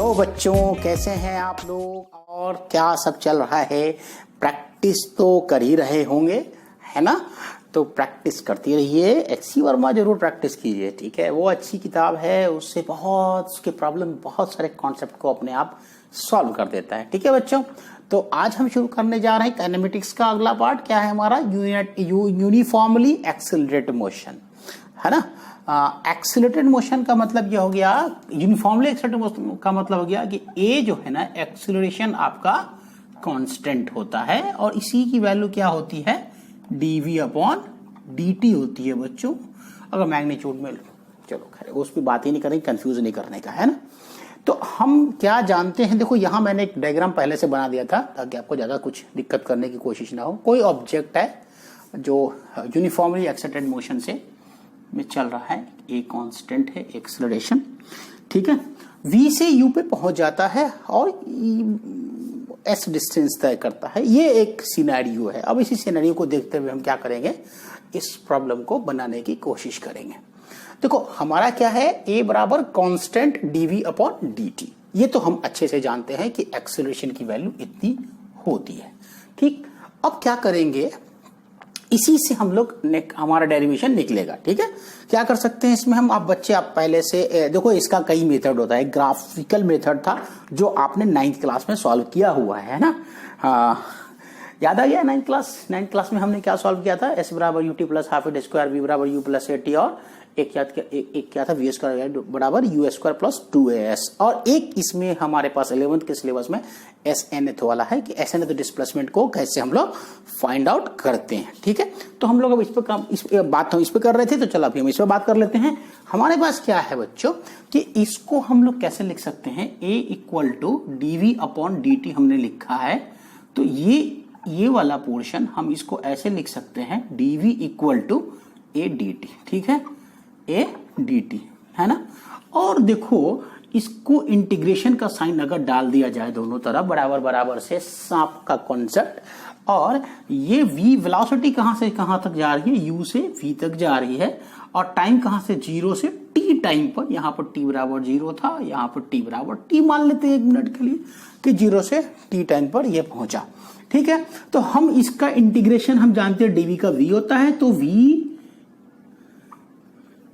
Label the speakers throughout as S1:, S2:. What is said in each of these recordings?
S1: Hello बच्चों, कैसे हैं आप लोग और क्या सब चल रहा है। प्रैक्टिस तो कर ही रहे होंगे, है ना। तो प्रैक्टिस करती रहिए। एचसी वर्मा जरूर प्रैक्टिस कीजिए, ठीक है। वो अच्छी किताब है, उससे बहुत उसके प्रॉब्लम बहुत सारे कॉन्सेप्ट को अपने आप सॉल्व कर देता है, ठीक है बच्चों। तो आज हम शुरू करने जा रहे हैं काइनेमेटिक्स का अगला पार्ट। क्या है हमारा? यूनिफॉर्मली एक्सेलरेटेड मोशन, है ना। एक्सीलरेटेड मोशन का मतलब ये हो गया, यूनिफॉर्मली एक्सीलरेटेड मोशन का मतलब हो गया कि ए जो है ना, एक्सीलरेशन आपका कांस्टेंट होता है और इसी की वैल्यू क्या होती है? dv अपॉन dt होती है बच्चों। अगर मैग्नीट्यूड में, चलो खैर उस पर बात ही नहीं करेंगे, कंफ्यूज नहीं करने का, है ना। तो हम क्या जानते हैं, देखो यहां मैंने एक डायग्राम पहले से बना दिया था ताकि आपको ज्यादा कुछ दिक्कत करने की कोशिश ना हो। कोई ऑब्जेक्ट है जो यूनिफॉर्मली एक्सीलरेटेड मोशन से में चल रहा है, ए कांस्टेंट है एक्सेलरेशन, ठीक है। v से u पे पहुंच जाता है और s डिस्टेंस तय करता है। ये एक सिनेरियो है। अब इसी सिनेरियो को देखते हुए हम क्या करेंगे, इस प्रॉब्लम को बनाने की कोशिश करेंगे। देखो हमारा क्या है, a बराबर कांस्टेंट dv अपॉन dt। ये तो हम अच्छे से जानते हैं कि एक्सेलरेशन की वैल्यू इतनी होती है, ठीक। अब क्या करेंगे, इसी से हम लोग हमारा डेरिवेशन निकलेगा, ठीक है। क्या कर सकते हैं इसमें हम, आप बच्चे आप पहले से देखो, इसका कई मेथड होता है। ग्राफिकल मेथड था जो आपने 9th क्लास में सॉल्व किया हुआ है ना। याद आ गया? 9th क्लास में हमने क्या सॉल्व किया था? s बराबर ut plus half at square, v बराबर u प्लस ए टी, और एक क्या था, वी स्क्वायर बराबर यू स्क्वायर प्लस 2as। और एक इसमें हमारे पास 11th के सिलेबस में SNth वाला है कि SNth डिस्प्लेसमेंट को कैसे हम लोग फाइंड आउट करते हैं, ठीक है। तो हम लोग अब इस पे कर रहे थे, तो चलो अभी हम इस पे बात कर लेते हैं। हमारे पास क्या है बच्चों कि इसको हम लोग कैसे लिख सकते हैं, a equal to dv upon dt हमने लिखा है। तो ये वाला पोर्शन हम इसको ऐसे लिख सकते हैं, dv equal to a dt, ठीक है, a dt, है ना। और देखो इसको इंटीग्रेशन का साइन अगर डाल दिया जाए दोनों तरफ बराबर बराबर से, सांप का कॉन्सेप्ट, और ये v वेलोसिटी कहां से कहां तक जा रही है, u से v तक जा रही है, और टाइम कहां से, 0 से t टाइम पर। यहां पर t बराबर 0 था, यहां पर t बराबर t मान लेते हैं 1 मिनट के लिए कि 0 से t टाइम पर ये पहुंचा, ठीक है। तो हम इसका इंटीग्रेशन हम जानते हैं dv का v होता है, तो v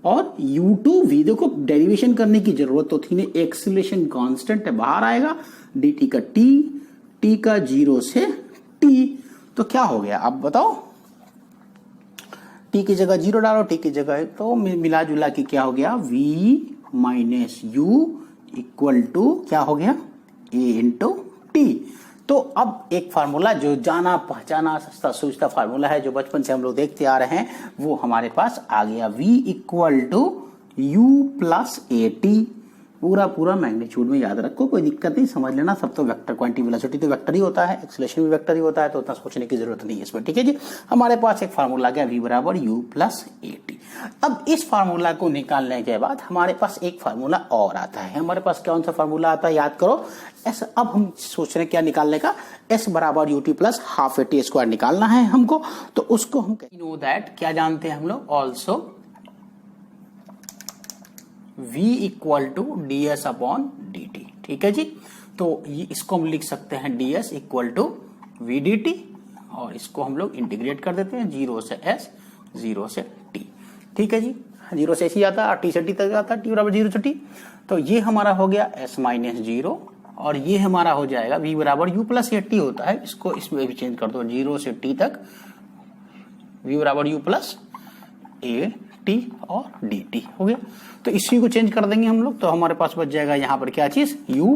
S1: और u2v, देखो डेरिवेशन करने की जरूरत तो थी नहीं, एक्सीलरेशन कांस्टेंट है, बाहर आएगा dt का t का 0 से t। तो क्या हो गया अब बताओ, t की जगह 0 डालो, t की जगह, तो मिला जुला के क्या हो गया, v minus u equal to क्या हो गया, a इंटू टी। तो अब एक फार्मूला जो जाना पहचाना सस्ता सूझता फार्मूला है, जो बचपन से हम लोग देखते आ रहे हैं, वो हमारे पास आ गया, v equal to u plus a t. पूरा मैग्नीट्यूड में याद रखो, कोई दिक्कत नहीं, समझ लेना। सब तो वेक्टर, क्वांटिटी वेलोसिटी तो वेक्टर ही होता है, एक्सेलरेशन भी वेक्टर ही होता है, तो उतना सोचने की जरूरत नहीं है इसमें, ठीक है जी। हमारे पास एक फार्मूला गया v बराबर u प्लस ए टी। अब इस फार्मूला को निकालने के बाद हमारे पास एक फार्मूला और आता है। हमारे पास कौन सा फार्मूला आता है, याद करो, एस। अब हम सोच रहे हैं क्या निकालने का, s बराबर ut plus half A T square निकालना है हमको। तो उसको हम नो दैट क्या जानते हैं हम लोग, also v equal to d s upon d t, ठीक है जी। तो ये इसको हम लिख सकते हैं ds equal to v d t, और इसको हम लोग इंटीग्रेट कर देते हैं 0 से s 0 से t, ठीक है जी। 0 से s ही आता है, t से t तक आता है, t बराबर 0 से t। तो ये हमारा हो गया s माइनस 0, और ये हमारा हो जाएगा v बराबर u प्लस ए टी होता है, इसको इसमें भी चेंज कर दो, 0 से t तक v बराबर u प्लस ए टी और डी टी हो गया। तो इसी को चेंज कर देंगे हम लोग, तो हमारे पास बच जाएगा यहाँ पर क्या चीज, u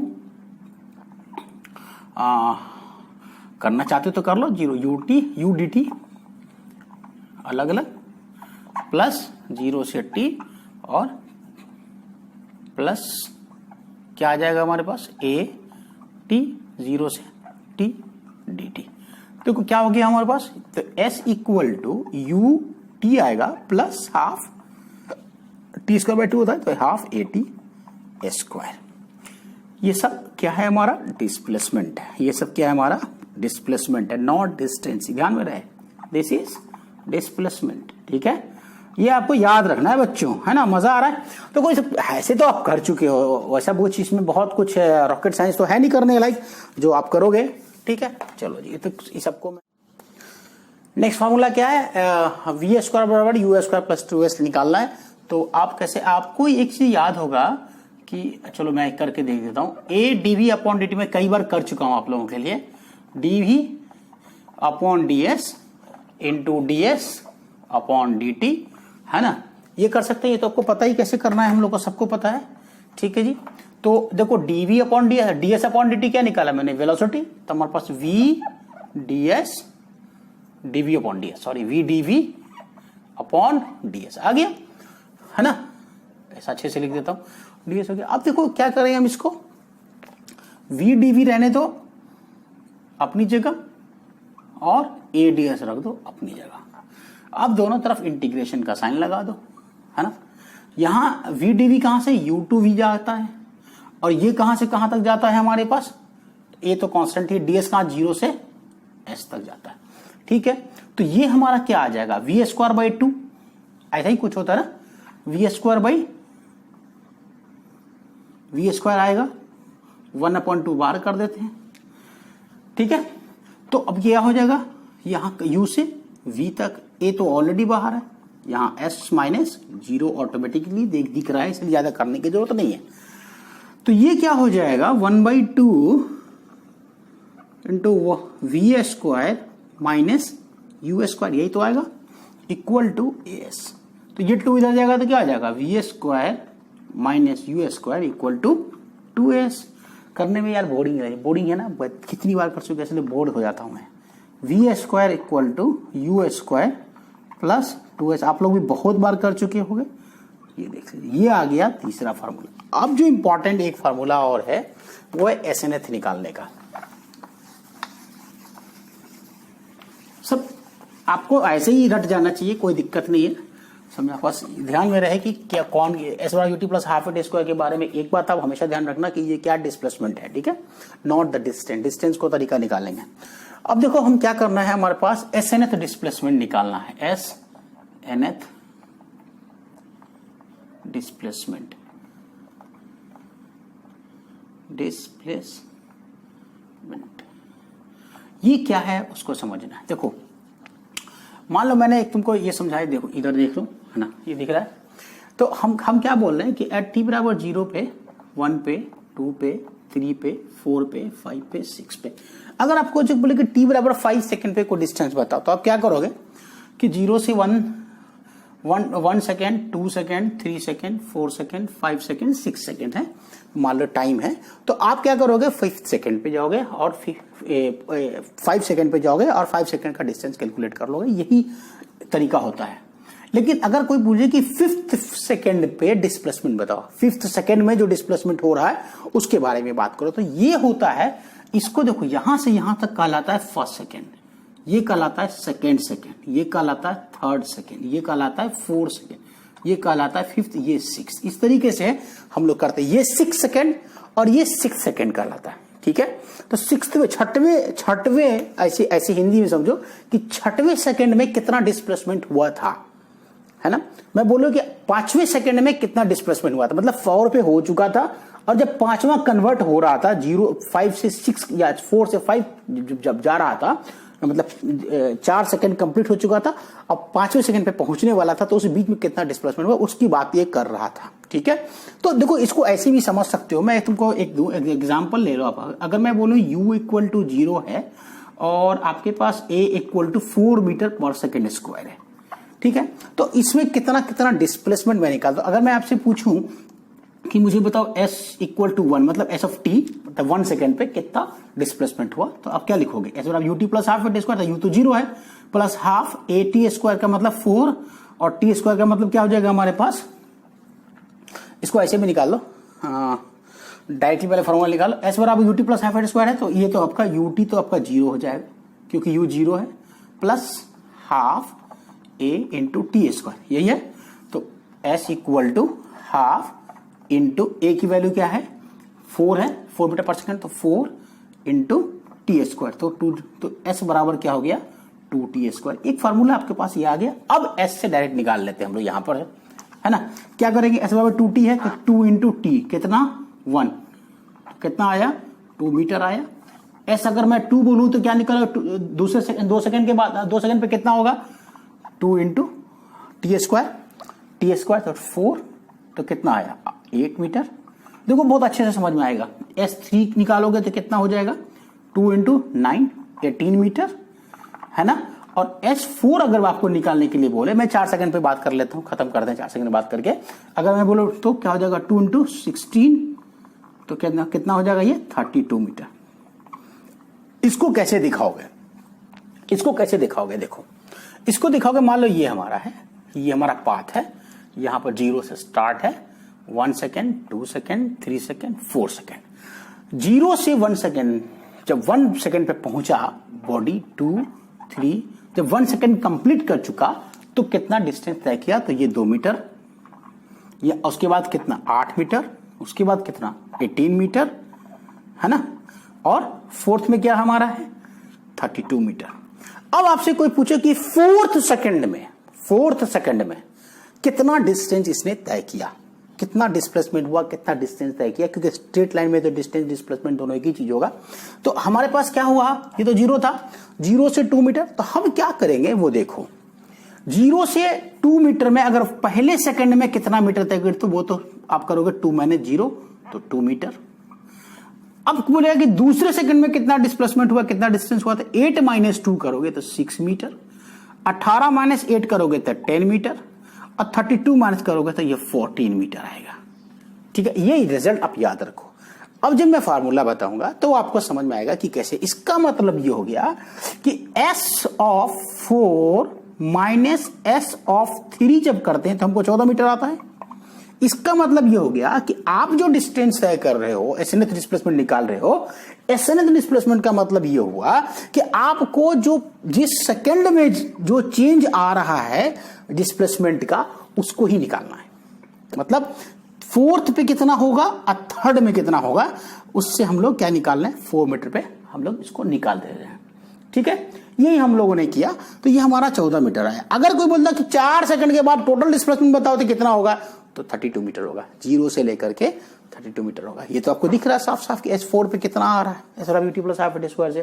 S1: करना चाहते तो कर लो, 0 u T u D T अलग अलग, प्लस 0 से t, और प्लस क्या आ जाएगा हमारे पास, a t 0 से t डी टी। देखो क्या हो गया हमारे पास, तो s equal to u t आएगा plus half t square by 2 होता है, तो हाफ ए टी स्क्वायर। ये सब क्या है हमारा, डिस्प्लेसमेंट है। ये सब क्या है हमारा, डिस्प्लेसमेंट है, नॉट डिस्टेंस, ध्यान में रहे, दिस इज डिस्प्लेसमेंट, ठीक है। ये आपको याद रखना है बच्चों, है ना। मजा आ रहा है? तो कोई ऐसे तो आप कर चुके हो, वैसा कुछ इसमें बहुत कुछ रॉकेट साइंस तो है नहीं करने लायक जो आप करोगे, ठीक है। चलो जी, तो इस सबको नेक्स्ट फार्मूला क्या है, वी स्क्वायर बराबर यू स्क्वायर प्लस 2s निकालना है। तो आप कैसे, आपको एक चीज याद होगा कि चलो मैं करके देख देता हूं, ए डीवी अपॉन डी टी में कई बार कर चुका हूं आप लोगों के लिए, d v upon d s into d s upon d t, है ना। ये कर सकते हैं, ये तो आपको पता ही कैसे करना है, हम लोग को सबको पता है, ठीक है जी। तो देखो dv upon d s, d s upon d t क्या निकाला मैंने, वेलोसिटी, तो हमारे पास v d s dv upon d s, sorry v dv upon d s आ गया, है ना। ऐसा अच्छे से लिख देता हूं, डी एस हो गया। अब देखो क्या करेंगे हम इसको, वी डीवी रहने दो अपनी जगह और ए डी एस रख दो अपनी जगह। अब दोनों तरफ इंटीग्रेशन का साइन लगा दो, है ना। यहां वी डीवी कहां से यू टू वी जाता है और ये कहां से कहां तक जाता है हमारे पास, ए तो कांस्टेंट है, डीएस कहां 0 से एस तक जाता है, ठीक है। तो ये हमारा क्या आ जाएगा, वी स्क्वायर बाई 2, ऐसा ही कुछ होता है ना, v square by v square आएगा, 1/2 बार कर देते हैं, ठीक है। तो अब क्या हो जाएगा, यहां u से v तक, a तो ऑलरेडी बाहर है, यहां s माइनस 0 ऑटोमेटिकली दिख रहा है, इसलिए ज्यादा करने की जरूरत नहीं है। तो ये क्या हो जाएगा, 1/2 into v square minus u square, यही तो आएगा, इक्वल टू एस। तो ये 2 इधर जाएगा तो क्या आ जाएगा, v square minus u square equal to 2s। करने में यार बोरिंग है ना, कितनी बार कर चुके इसलिए बोर्ड हो जाता हूं मैं। V square equal to u square plus 2s, आप लोग भी बहुत बार कर चुके होंगे। ये देख लीजिए, ये आ गया तीसरा फार्मूला। अब जो इंपॉर्टेंट एक फार्मूला और है वो है एसएनएथ निकालने का। सब आपको ऐसे ही रट जाना चाहिए, कोई दिक्कत नहीं है, समझा। बस ध्यान में रहे कि क्या कौन एस बराबर यूटी प्लस हाफ ए स्क्वायर के बारे में एक बात आप हमेशा ध्यान रखना कि ये क्या डिस्प्लेसमेंट है, ठीक है, नॉट द डिस्टेंस। डिस्टेंस को तरीका निकालेंगे। अब देखो हम क्या करना है, हमारे पास एस एनएथ डिस्प्लेसमेंट निकालना है, एस एनएथ डिस्प्लेसमेंट, ये क्या है उसको समझना है। देखो मान लो मैंने एक तुमको ये समझाया, देखो इधर देख लो, है ना, ये दिख रहा है। तो हम क्या बोल रहे हैं कि एट टी बराबर 0 पे, 1 पे, 2 पे, 3 पे, 4 पे, 5 पे, 6 पे, अगर आपको जो बोले कि टी बराबर 5 सेकंड पे कोई डिस्टेंस बताओ, तो आप क्या करोगे कि 0 से 1 second, 2 second, 3 second, 4 second, 5 second, 6 second है, मान लो टाइम है। तो आप क्या करोगे, 5 सेकेंड पे जाओगे और 5 सेकेंड पे जाओगे और 5 सेकेंड का डिस्टेंस कैलकुलेट कर लोगे, यही तरीका होता है। लेकिन अगर कोई पूछे कि 5th सेकेंड पे डिस्प्लेसमेंट बताओ, 5th सेकेंड में जो डिस्प्लेसमेंट हो रहा है उसके बारे में बात करो, तो ये होता है, इसको देखो यहां से यहां तक कहलाता है फर्स्ट सेकेंड, ये कहलाता है सेकेंड, ये कहलाता है थर्ड सेकेंड, ये कहलाता है 4 सेकेंड, ये कहलाता है 5th, ये 6th। इस तरीके से हम लोग करते हैं। ये 6 सेकेंड और ये 6 सेकेंड कहलाता है, ठीक है। तो 6वें, छठवें ऐसे हिंदी में समझो कि 6वें सेकेंड में कितना डिस्प्लेसमेंट हुआ था, है ना। मैं बोलूं कि 5वें सेकेंड में कितना डिस्प्लेसमेंट हुआ था, मतलब 4 पे हो चुका था और जब 5वां कन्वर्ट हो रहा था, 5 से 6 या 4 से 5 जब जा रहा था, मतलब 4 सेकंड कंप्लीट हो चुका था, अब 5वें सेकंड पे पहुंचने वाला था, तो उस बीच में कितना डिस्प्लेसमेंट हुआ उसकी बात ये कर रहा था, ठीक है। तो देखो इसको ऐसे भी समझ सकते हो, मैं तुमको एक एग्जांपल ले लो आप। अगर मैं बोलूं u इक्वल टू 0 है और आपके पास a इक्वल टू 4 मीटर पर सेकेंड स्क्वायर है, ठीक है, तो इसमें कितना डिस्प्लेसमेंट मैं निकालता हूं। अगर मैं आपसे पूछूं कि मुझे बताओ s इक्वल टू 1, मतलब s ऑफ t, मतलब 1 सेकेंड पे कितना डिस्प्लेसमेंट हुआ, तो आप क्या लिखोगे, s बराबर ut प्लस हाफ ए स्क्वायर, u तो 0 है, plus half a t square का मतलब 4 और t स्क्वायर का मतलब क्या हो जाएगा हमारे पास, इसको ऐसे भी निकाल लो, डायरेक्टली पहले फॉर्मूला निकालो, s बराबर ut प्लस हाफ ए स्क्वायर है, तो ये तो आपका ut तो आपका 0 हो जाएगा क्योंकि u 0 है, plus half a into t square, यही है। तो s equal to half into a की वैल्यू क्या है, 4 है, 4 मीटर पर सेकंड, तो 4 इंटू टी स्क्वायर, तो 2, तो एस बराबर क्या हो गया 2t²। एक फार्मूला आपके पास ये आ गया। अब s से डायरेक्ट निकाल लेते हैं हम लोग, यहां पर है ना। क्या करेंगे, s बराबर 2t है तो 2 इंटू टी कितना 1, कितना आया 2 मीटर आया। s अगर मैं 2 बोलूं तो क्या निकला, दूसरे सेकंड 2 सेकंड के बाद 2 सेकंड पे कितना होगा 2 इंटू टी स्क्वायर तो 4, तो कितना आया 8 मीटर। देखो बहुत अच्छे से समझ में आएगा। s3 निकालोगे तो कितना हो जाएगा 2 इंटू 9 18 मीटर, है ना। और s4 अगर आपको निकालने के लिए बोले, मैं 4 सेकंड पे बात कर लेता हूं, खत्म कर दें 4 सेकंड बात करके। अगर मैं बोलूं तो क्या हो जाएगा 2 इंटू 16 तो कितना हो जाएगा ये 32 मीटर। इसको कैसे दिखाओगे, इसको कैसे दिखाओगे, देखो इसको दिखाओगे। मान लो ये हमारा है, ये हमारा पाथ है, यहां पर 0 से स्टार्ट है, 1 सेकेंड 2 सेकेंड 3 सेकेंड 4 सेकेंड। 0 से 1 सेकेंड, जब 1 सेकेंड पे पहुंचा बॉडी 2 3, जब 1 सेकेंड कंप्लीट कर चुका तो कितना डिस्टेंस तय किया, तो ये 2 मीटर, या उसके बाद कितना 8 मीटर, उसके बाद कितना 18 मीटर, है ना। और फोर्थ में क्या हमारा है 32 मीटर। अब आपसे कोई पूछे कि फोर्थ सेकंड में कितना डिस्टेंस इसने तय किया, कितना डिस्प्लेसमेंट हुआ, कितना डिस्टेंस तय किया, क्योंकि स्ट्रेट लाइन में तो डिस्टेंस डिस्प्लेसमेंट दोनों एक ही चीज होगा। तो हमारे पास क्या हुआ, ये तो 0 था, 0 से 2 मीटर। तो हम क्या करेंगे वो देखो, 0 से 2 मीटर में अगर पहले सेकंड में कितना मीटर तय कर, तो वो तो आप करोगे 2 - 0 तो 2 मीटर। अब बोलेगा कि दूसरे सेकंड में कितना डिस्प्लेसमेंट हुआ, कितना डिस्टेंस हुआ, तो 8 - 2 करोगे तो 6 मीटर, 18 - 8 करोगे तो 10 मीटर, और 32 माइनस करोगे तो ये 14 मीटर आएगा। ठीक है, ये रिजल्ट आप याद रखो। अब जब मैं फार्मूला बताऊंगा तो आपको समझ में आएगा कि कैसे। इसका मतलब ये हो गया कि s(4) - s(3) जब करते हैं तो हमको 14 मीटर आता है। इसका मतलब ये हो गया कि आप जो डिस्टेंस तय कर रहे हो, एसएनएथ डिस्प्लेसमेंट निकाल रहे हो, एसएनएथ डिस्प्लेसमेंट का मतलब ये हुआ कि आपको जो जिस सेकंड में जो चेंज आ रहा है डिस्प्लेसमेंट का, उसको ही निकालना है। मतलब फोर्थ पे कितना होगा और थर्ड में कितना होगा, उससे हम लोग क्या निकालना है 4 मीटर पे हम लोग इसको निकाल दे रहे हैं। ठीक है, यही हम लोगों ने किया, तो ये हमारा 14 मीटर आया। अगर कोई बोलता कि 4 सेकंड के बाद टोटल डिस्प्लेसमेंट बताओ तो कितना होगा, तो 32 मीटर होगा, 0 से लेकर के 32 मीटर होगा। ये तो आपको दिख रहा है साफ साफ कि S4 पे कितना आ रहा है, S प्लस हाफ स्क्वायर से,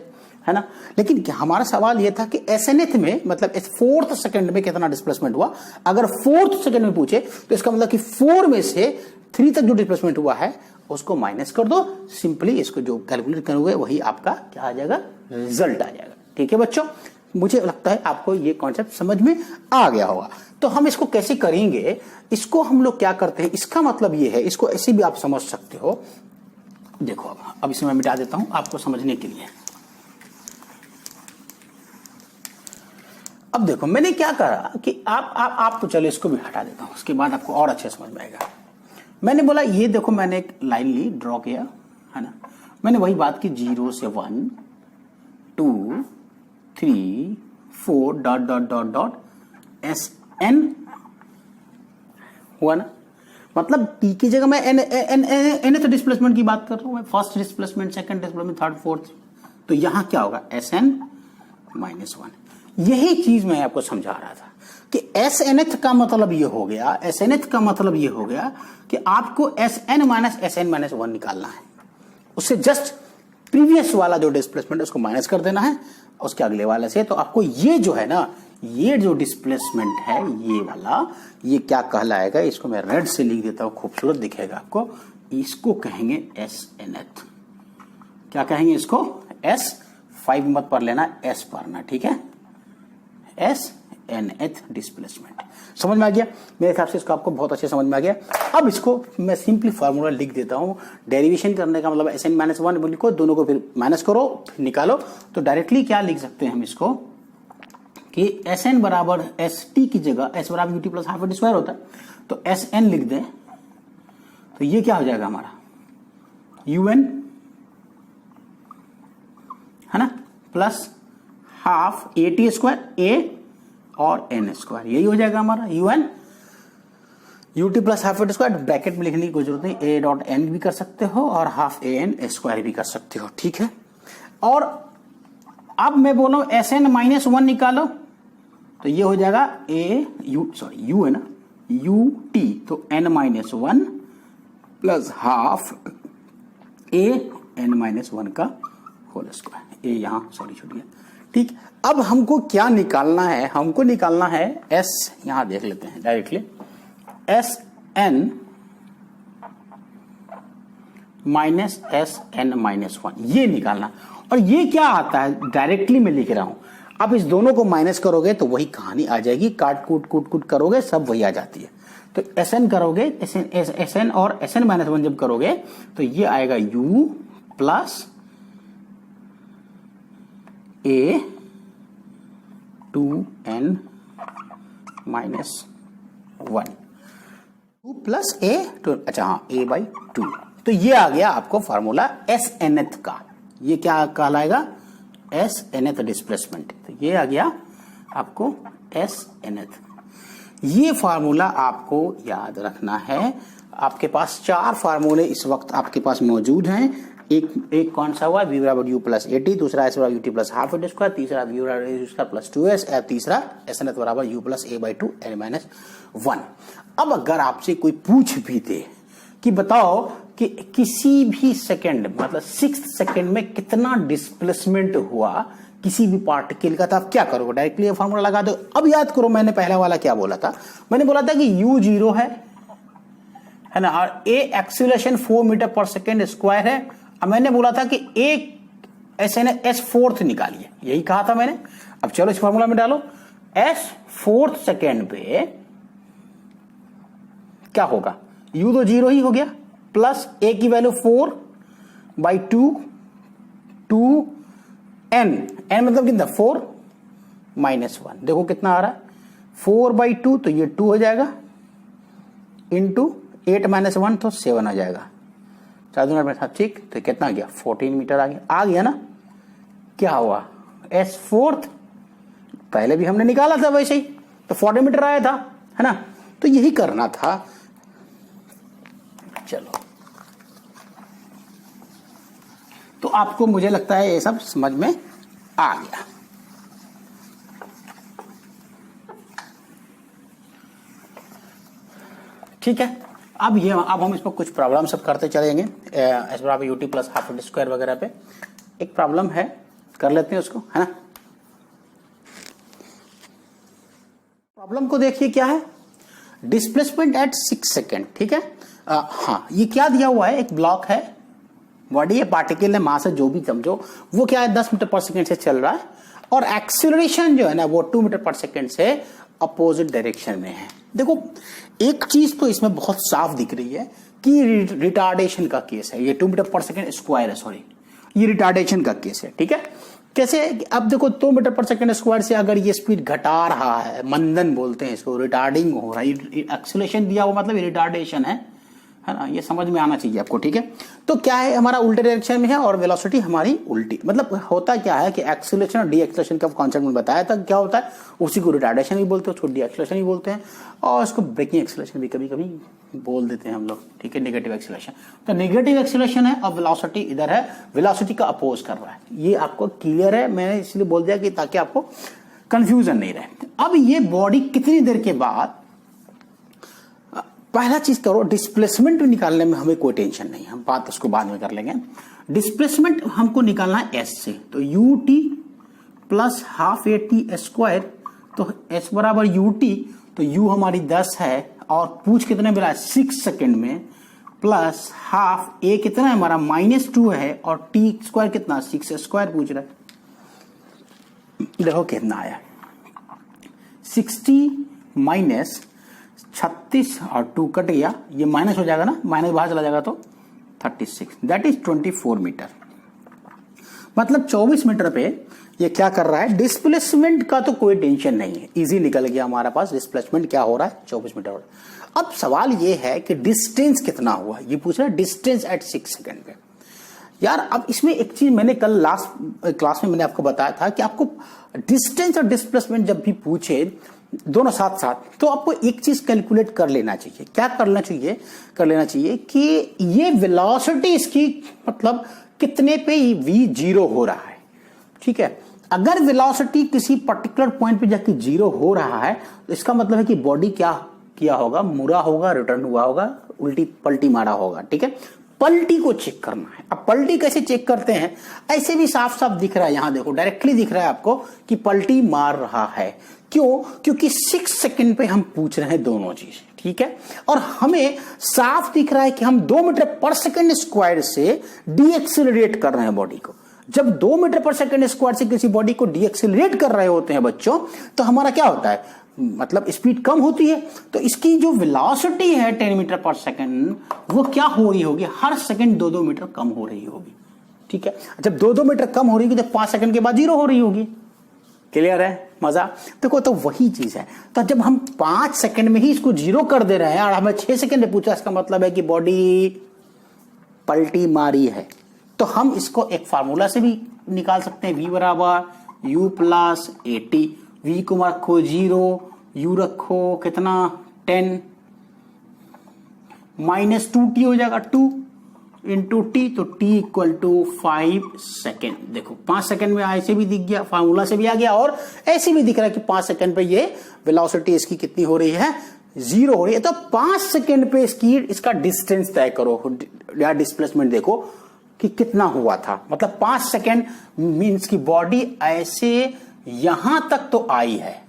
S1: है ना। लेकिन हमारा सवाल ये था कि एसएनएथ में मतलब फोर्थ सेकंड में कितना डिस्प्लेसमेंट हुआ। अगर फोर्थ सेकंड में पूछे तो इसका मतलब कि 4 में से 3 तक जो डिस्प्लेसमेंट हुआ है उसको माइनस कर दो। सिंपली इसको जो कैलकुलेट करोगे वही आपका क्या आ जाएगा, रिजल्ट आ जाएगा। ठीक है बच्चों, मुझे लगता है आपको ये कॉन्सेप्ट समझ में आ गया होगा। तो हम इसको कैसे करेंगे, इसको हम लोग क्या करते हैं, इसका मतलब ये है, इसको ऐसे भी आप समझ सकते हो। देखो अब इसमें मैं मिटा देता हूं आपको समझने के लिए। अब देखो मैंने क्या करा कि आप तो चलो इसको भी हटा देता हूं, उसके बाद आपको और अच्छे समझ में आएगा। मैंने बोला ये देखो, मैंने एक लाइन ली, ड्रॉ किया, है ना। मैंने वही बात की 0 से 1 2 3 4 dot dot dot dot SN हुआ ना। मतलब T की जगह मैं nth डिस्प्लेसमेंट की बात कर रहा हूं मैं, first displacement, second displacement, third, fourth. तो यहां क्या होगा SN -1। यही चीज मैं आपको समझा रहा था कि SNth का मतलब ये हो गया, SNth का मतलब ये हो गया कि आपको SN - SN - 1 निकालना है। उससे जस्ट प्रीवियस वाला जो डिस्प्लेसमेंट है उसको माइनस कर देना है उसके अगले वाले से। तो आपको ये जो है ना, ये जो डिस्प्लेसमेंट है ये वाला, ये क्या कहलाएगा, इसको मैं रेड से लिख देता हूं, खूबसूरत दिखेगा आपको। इसको कहेंगे SNth। क्या कहेंगे इसको, S5 मत पढ़ लेना, S पढ़ना, ठीक है। SNth डिस्प्लेसमेंट समझ में आ गया मेरे हिसाब से, इसको आपको बहुत अच्छे समझ में आ गया। अब इसको मैं सिंपली फार्मूला लिख देता हूं। डेरिवेशन करने का मतलब SN - 1 लिखो, दोनों को फिर माइनस करो, फिर निकालो। तो डायरेक्टली क्या लिख सकते हैं हम इसको कि SN बराबर ST की जगह S बराबर UT प्लस हाफ स्क्वायर होता है, तो SN लिख दें तो ये क्या हो जाएगा हमारा UN, है ना, plus half AT square, A और N स्क्वायर, यही हो जाएगा हमारा UN UT plus half square. Bracket में लिखने की कोई जरूरत नहीं, A डॉट N भी कर सकते हो और हाफ AN स्क्वायर भी कर सकते हो, ठीक है। और अब मैं बोल रहा हूं Sn माइनस 1 निकालो, तो ये हो जाएगा u है ना, ut, तो n minus 1 plus half a n minus 1 का होल स्क्वायर, ए यहां छूट गया। ठीक, अब हमको क्या निकालना है, हमको निकालना है s, यहां देख लेते हैं directly, Sn minus Sn minus 1, ये निकालना। और ये क्या आता है, डायरेक्टली मैं लिख रहा हूं। अब इस दोनों को माइनस करोगे तो वही कहानी आ जाएगी, काट कूट करोगे सब वही आ जाती है। तो Sn करोगे, Sn और Sn माइनस 1 जब करोगे तो ये आएगा u plus a 2n minus 1, 2 plus a 2, अच्छा हाँ a बाई 2। तो ये आ गया आपको फॉर्मूला Snth का, ये क्या कहलाएगा, Snth डिस्प्लेसमेंट। तो ये आ गया आपको Snth। ये फार्मूला आपको याद रखना है। आपके पास 4 फार्मूले इस वक्त आपके पास मौजूद हैं। एक कौन सा हुआ, v बराबर u प्लस 80, दूसरा s बराबर ut plus half at square, तीसरा v बराबर u स्क्वायर प्लस 2s, और तीसरा Snth बराबर u plus a by 2 n minus 1। अब अगर आपसे कोई पूछ भी दे कि बताओ कि किसी भी सेकंड मतलब 6 सेकंड में कितना डिस्प्लेसमेंट हुआ किसी भी पार्टिकल का, तो आप क्या करोगे, डायरेक्टली ये फार्मूला लगा दो। अब याद करो मैंने पहला वाला क्या बोला था, मैंने बोला था कि u 0 है ना, और a एक्सीलरेशन 4 मीटर पर सेकेंड स्क्वायर है। अब मैंने बोला था कि एक s फोर्थ निकालिए, यही कहा था मैंने। अब चलो इस फार्मूला में डालो, s फोर्थ सेकेंड पे क्या होगा, u तो 0 ही हो गया, प्लस a की वैल्यू 4 बाई 2 n मतलब कितना 4 माइनस 1, देखो कितना आ रहा है 4 बाई 2, तो ये 2 हो जाएगा, इंटू 8 माइनस 1 तो 7 हो जाएगा, 4 दूना में था। ठीक, तो कितना आ गया 14 मीटर आ गया ना। क्या हुआ, s फोर्थ पहले भी हमने निकाला था वैसे ही, तो 40 मीटर आया था, है ना। तो यही करना था। चलो, तो आपको मुझे लगता है ये सब समझ में आ गया। ठीक है, अब हम इस पर कुछ प्रॉब्लम सब करते चलेंगे। एस बराबर UT plus half at square वगैरह पे एक प्रॉब्लम है, कर लेते हैं उसको, है ना। प्रॉब्लम को देखिए क्या है, डिस्प्लेसमेंट एट 6 सेकेंड। ठीक है, हाँ, ये क्या दिया हुआ है, एक ब्लॉक है, बॉडी है, पार्टिकल है, मास है, जो भी समझो, वो क्या है 10 मीटर पर सेकेंड से चल रहा है, और एक्सीलरेशन जो है ना वो 2 मीटर पर सेकेंड से अपोजिट डायरेक्शन में है। देखो एक चीज तो इसमें बहुत साफ दिख रही है कि रिटार्डेशन का केस है, ये 2 मीटर पर सेकेंड स्क्वायर है, सॉरी, ये रिटार्डेशन का केस है। ठीक है, कैसे, अब देखो 2 मीटर पर सेकेंड स्क्वायर से अगर ये स्पीड घटा रहा है, मंदन बोलते हैं इसको, रिटार्डिंग हो रहा है, एक्सीलरेशन दिया हुआ मतलब रिटार्डेशन है ना, ये समझ में आना चाहिए आपको। ठीक है, तो क्या है, हमारा उल्टे डायरेक्शन में है और वेलोसिटी हमारी उल्टी, मतलब होता क्या है कि एक्सीलरेशन और डी एक्सीलरेशन का कॉन्सेप्ट में बताया था, क्या होता है, उसी को रिटार्डेशन भी बोलते हैं, उसको डी एक्सीलरेशन भी बोलते हैं, और उसको ब्रेकिंग एक्सीलरेशन भी कभी कभी बोल देते हैं हम लोग। ठीक है, नेगेटिव एक्सीलरेशन, तो नेगेटिव एक्सीलरेशन है और वेलोसिटी इधर है, वेलोसिटी का अपोज कर रहा है। ये आपको क्लियर है, मैंने इसलिए बोल दिया कि ताकि आपको कंफ्यूजन नहीं रहे। अब ये बॉडी कितनी देर के बाद, पहला चीज करो, डिस्प्लेसमेंट निकालने में हमें कोई टेंशन नहीं, हम बात उसको बाद में कर लेंगे। डिस्प्लेसमेंट हमको निकालना है एस से, तो U T plus half A T square, तो एस बराबर यू टी, तो यू हमारी 10 है और पूछ कितने मिला 6 सेकेंड में, प्लस हाफ ए कितना है हमारा -2 है, और टी स्क्वायर कितना 6 स्क्वायर पूछ रहा है। देखो कितना आया 60 माइनस 36 और 2 कट गया, ये माइनस हो जाएगा ना, माइनस बाहर चला जाएगा तो 36, दैट इज 24 मीटर। मतलब 24 मीटर पे ये क्या कर रहा है, डिस्प्लेसमेंट का तो कोई टेंशन नहीं है, इजी निकल गया हमारा पास, डिस्प्लेसमेंट क्या हो रहा है 24 मीटर हो रहा है। अब सवाल ये है कि डिस्टेंस कितना हुआ, ये पूछ रहा है डिस्टेंस एट 6 सेकेंड पे। यार अब इसमें एक चीज मैंने कल लास्ट क्लास में मैंने आपको बताया था कि आपको डिस्टेंस और डिस्प्लेसमेंट जब भी पूछे दोनों साथ साथ, तो आपको एक चीज कैलकुलेट कर लेना चाहिए। क्या करना चाहिए, कर लेना चाहिए कि ये वेलोसिटी इसकी मतलब कितने पे v 0 हो रहा है। ठीक है, अगर वेलोसिटी किसी पर्टिकुलर पॉइंट पे जाके जीरो हो रहा है तो इसका मतलब है कि बॉडी क्या किया होगा, मुड़ा होगा, रिटर्न हुआ होगा, उल्टी पलटी मारा होगा। ठीक है, पलटी को चेक करना है। अब पलटी कैसे चेक करते हैं, ऐसे भी साफ साफ दिख रहा है, यहां देखो डायरेक्टली दिख रहा है आपको कि पलटी मार रहा है। क्यों? क्योंकि 6 सेकंड पे हम पूछ रहे हैं दोनों चीज। ठीक है, और हमें साफ दिख रहा है कि हम 2 मीटर पर सेकंड स्क्वायर से डीएक्सिलरेट कर रहे हैं बॉडी को। जब 2 मीटर पर सेकंड स्क्वायर से किसी बॉडी को डीएक्सिलरेट कर रहे होते हैं बच्चों, तो हमारा क्या होता है, मतलब स्पीड कम होती है। तो इसकी जो वेलोसिटी है 10 मीटर पर सेकंड, वो क्या हो रही होगी, हर सेकंड 2-2 मीटर कम हो रही होगी। ठीक है, जब 2-2 मीटर कम हो रही होगी तो 5 सेकंड के बाद जीरो हो रही होगी। क्लियर है मजा? देखो तो वही चीज है। तो जब हम 5 सेकंड में ही इसको जीरो कर दे रहे हैं और हमें 6 सेकंड में पूछा, इसका मतलब है कि बॉडी पलटी मारी है। तो हम इसको एक फार्मूला से भी निकाल सकते हैं, v बराबर u प्लस AT। v को रखो 0, u रखो कितना 10, माइनस 2t हो जाएगा 2 इंटू टी, तो t इक्वल टू 5 सेकेंड। देखो 5 सेकेंड में ऐसे भी दिख गया, फार्मूला से भी आ गया, और ऐसे भी दिख रहा है कि 5 सेकेंड पे ये वेलोसिटी इसकी कितनी हो रही है, 0 हो रही है। तो 5 सेकेंड पे इसका डिस्टेंस तय करो या डिस्प्लेसमेंट देखो कि कितना हुआ था। मतलब 5 सेकेंड मीन्स की बॉडी ऐसे यहां तक तो आई है,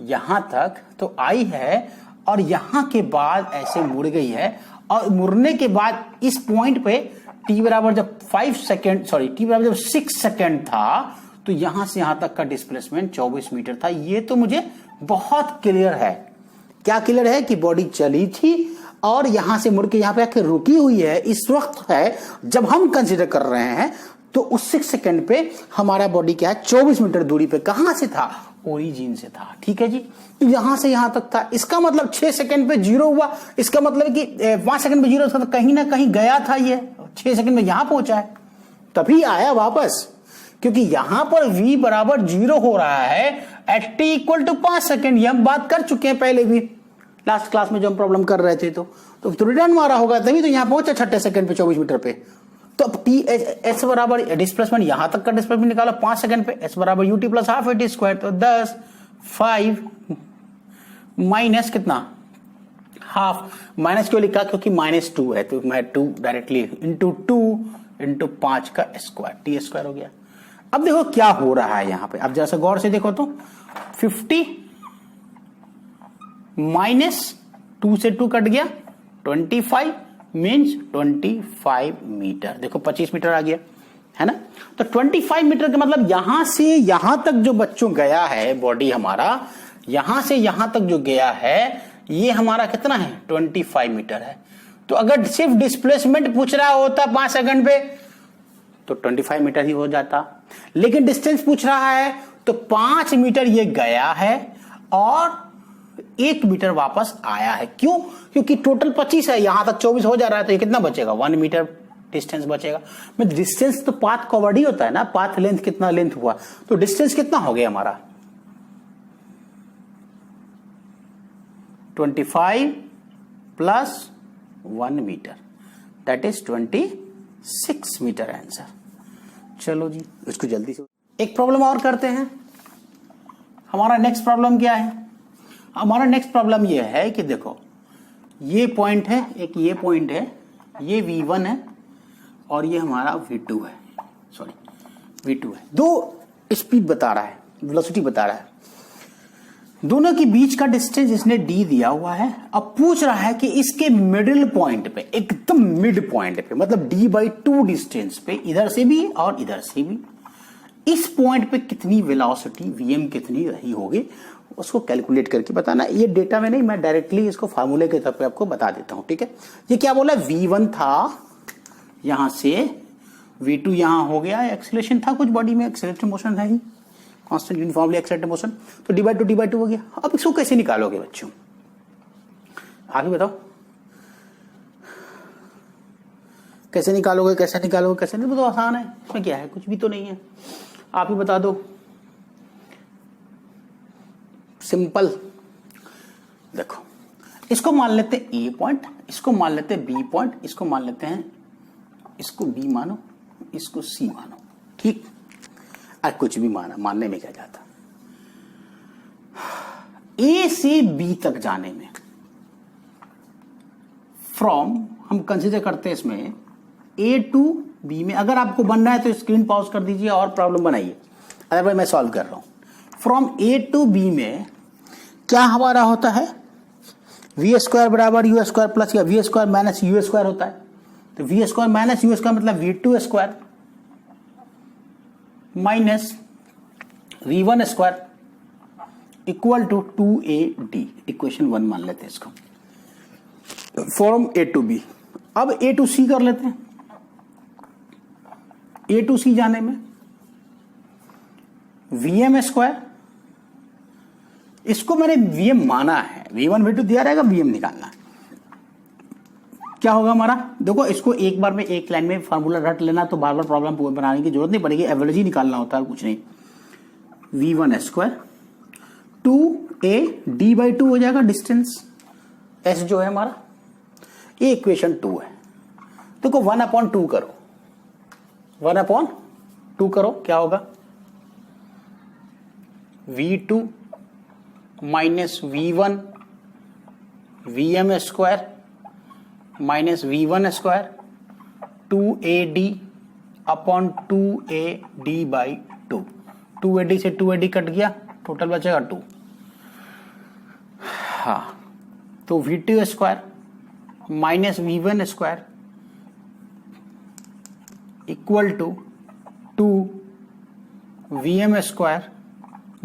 S1: यहां तक तो आई है, और यहां के बाद ऐसे मुड़ गई है, और मुड़ने के बाद इस पॉइंट पे t बराबर जब 5 सेकेंड, सॉरी t बराबर जब 6 सेकेंड था, तो यहां से यहां तक का डिस्प्लेसमेंट 24 मीटर था। ये तो मुझे बहुत क्लियर है। क्या क्लियर है कि बॉडी चली थी और यहां से मुड़ के यहां पे आके रुकी हुई है। इस वक्त है जब हम कंसीडर कर रहे हैं, तो उस 6 सेकेंड पे हमारा बॉडी क्या है, 24 मीटर दूरी पे कहां से था, ओरिजिन से था। ठीक है जी, तो यहां से यहां तक था। इसका मतलब 6 सेकंड पे जीरो हुआ, इसका मतलब कि 5 सेकंड पे जीरो था, तो कहीं ना कहीं गया था ये, 6 सेकंड में यहां पहुंचा है, तभी आया वापस। क्योंकि यहां पर v बराबर 0 हो रहा है at t equal to 5 second. ये हम बात कर चुके हैं पहले भी, लास्ट क्लास में जो हम प्रॉब्लम कर रहे थे। तो रिटर्न मारा होगा, तभी तो यहां पहुंचा 6 सेकंड पे 24 मीटर पे। तो टी एस बराबर डिस्प्लेसमेंट, यहां तक का डिस्प्लेसमेंट निकालो 5 सेकंड पे, एस बराबर UT plus half AT square, तो 10 5 माइनस कितना हाफ, माइनस क्यों लिखा, क्योंकि -2 है, तो मैं 2 डायरेक्टली इंटू 2 इंटू 5 का स्क्वायर, टी स्क्वायर हो गया। अब देखो क्या हो रहा है यहां पे, अब जैसे गौर से देखो तो 50 माइनस 2 से 2 कट गया, 25 मीन्स 25 मीटर। देखो 25 मीटर आ गया है ना। तो 25 मीटर का मतलब यहां से यहां तक जो बच्चों गया है, बॉडी हमारा यहां से यहां तक जो गया है, ये हमारा कितना है, 25 मीटर है। तो अगर सिर्फ डिस्प्लेसमेंट पूछ रहा होता 5 सेकंड पे, तो 25 मीटर ही हो जाता। लेकिन डिस्टेंस पूछ रहा है, तो 5 मीटर ये गया है और 1 मीटर वापस आया है। क्यों? क्योंकि टोटल 25 है, यहां तक 24 हो जा रहा है, तो ये कितना बचेगा, 1 मीटर डिस्टेंस बचेगा। मैं डिस्टेंस तो पाथ कवर्ड ही होता है ना, पाथ लेंथ कितना लेंथ हुआ, तो डिस्टेंस कितना हो गया हमारा 25 plus 1 metre, that is 26 metre answer. चलो जी, इसको जल्दी से एक प्रॉब्लम और करते हैं। हमारा नेक्स्ट प्रॉब्लम क्या है, हमारा नेक्स्ट प्रॉब्लम ये है कि देखो ये पॉइंट है, एक ये पॉइंट है, ये V1 है और ये हमारा V2 है, सॉरी V2 है। दो स्पीड बता रहा है, वेलोसिटी बता रहा है, दोनों के बीच का डिस्टेंस इसने d दिया हुआ है। अब पूछ रहा है कि इसके मिडिल पॉइंट पे, एकदम मिड पॉइंट पे, मतलब d/2 डिस्टेंस पे, इधर से भी और इधर से भी, इस पॉइंट पे कितनी वेलोसिटी vm कितनी रही होगी, उसको कैलकुलेट करके बताना। ये डेटा में नहीं, मैं डायरेक्टली इसको फार्मूले के तौर पे आपको बता देता हूं। ठीक है, ये क्या बोला, v1 था, यहां से v2 यहां हो गया, एक्सीलरेशन था कुछ बॉडी में, एक्सीलरेटिव मोशन है ही, कांस्टेंट यूनिफॉर्मली एक्सीलरेटिव मोशन, तो d/2 हो गया। अब इसको कैसे निकालोगे बच्चों, आगे बताओ कैसे निकालोगे, कैसे निकालोगे, कैसे नहीं, तो आसान है, इसमें क्या है, कुछ भी तो नहीं है, आप ही बता दो, सिंपल। देखो इसको मान लेते हैं ए पॉइंट, इसको मान लेते हैं बी पॉइंट, इसको मान लेते हैं, इसको बी मानो, इसको सी मानो। ठीक, कुछ भी मानने में क्या जाता। ए से बी तक जाने में फ्रॉम हम कंसीडर करते हैं इसमें ए टू बी में। अगर आपको बनना है तो स्क्रीन पॉज कर दीजिए और प्रॉब्लम बनाइए, अदरवाइज मैं सॉल्व कर रहा हूं। फ्रॉम ए टू बी में क्या हमारा होता है, वी स्क्वायर बराबर यू स्क्वायर प्लस या v square minus u square होता है। तो v square minus u square मतलब v two square minus v one square equal to 2AD। Equation 1 मान लेते हैं इसको, फ्रॉम ए टू बी। अब ए टू सी कर लेते हैं। ए टू सी जाने में वीएम स्क्वायर, इसको मैंने वीएम माना है, V1 V2 दिया रहेगा, वीएम निकालना है। क्या होगा हमारा, देखो इसको एक बार में एक लाइन में फार्मूला रट लेना तो बार बार प्रॉब्लम बनाने की जरूरत नहीं पड़ेगी, एवरेज ही निकालना होता है, कुछ नहीं। V1 स्क्वायर 2AD/2 हो जाएगा, डिस्टेंस S जो है हमारा, ये इक्वेशन 2 है। देखो 1/2 करो, 1/2 करो, क्या होगा, V2 minus V1 VM square minus V1 square 2AD/2AD/2। 2AD से 2AD कट गया, टोटल बचेगा 2। हाँ, तो V2 square minus V1 square equal to 2VM square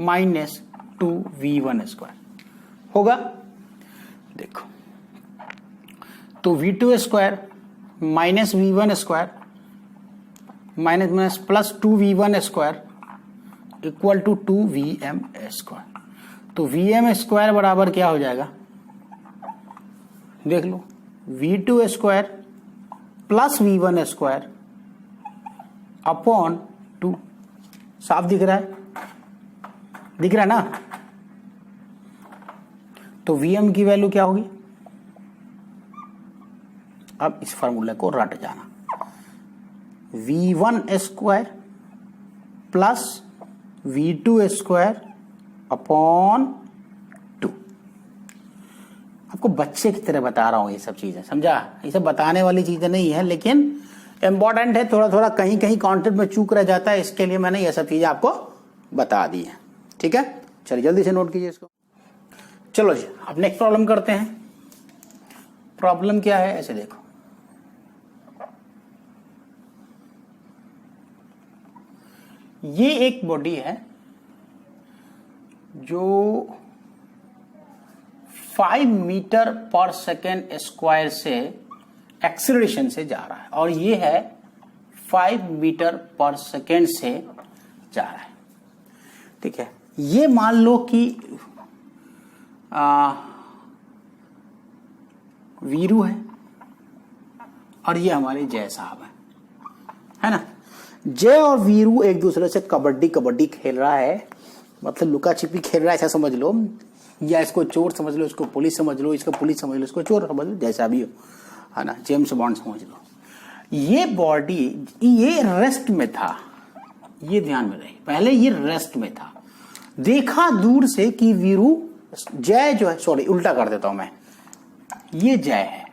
S1: minus 2V1 square होगा। देखो तो V2 square minus V1 square minus minus plus 2V1 square equal to 2VM square. तो VM square बराबर क्या हो जाएगा, देख लो, V2 square plus V1 square upon 2। साफ दिख रहा है, दिख रहा है ना। तो VM की वैल्यू क्या होगी, अब इस फार्मूले को रट जाना, V1 square plus V2 square upon 2। आपको बच्चे की तरह बता रहा हूं ये सब चीजें, समझा। ये सब बताने वाली चीजें नहीं है, लेकिन इंपॉर्टेंट है, थोड़ा थोड़ा कहीं कहीं कॉन्सेप्ट में चूक रह जाता है, इसके लिए मैंने ये सब चीजें आपको बता दी है। ठीक है, चलिए जल्दी से नोट कीजिए इसको। चलो जी, अब नेक्स्ट प्रॉब्लम करते हैं। प्रॉब्लम क्या है, ऐसे देखो, ये एक बॉडी है जो 5 मीटर पर सेकेंड स्क्वायर से एक्सीलरेशन से जा रहा है, और ये है 5 मीटर पर सेकेंड से जा रहा है। ठीक है, ये मान लो कि वीरू है और ये हमारे जय साहब है ना। जय और वीरू एक दूसरे से कबड्डी खेल रहा है, मतलब लुका छिपी खेल रहा है, ऐसा समझ लो, या इसको चोर समझ लो, इसको पुलिस समझ लो, इसको पुलिस समझ लो, इसको चोर समझ लो, जैसा भी हो, है ना, जेम्स बॉन्ड समझ लो। ये बॉडी ये रेस्ट में था, ये ध्यान में रहे, पहले ये रेस्ट में था। देखा दूर से कि वीरू, जय जो है, सॉरी उल्टा कर देता हूं मैं, ये जय है,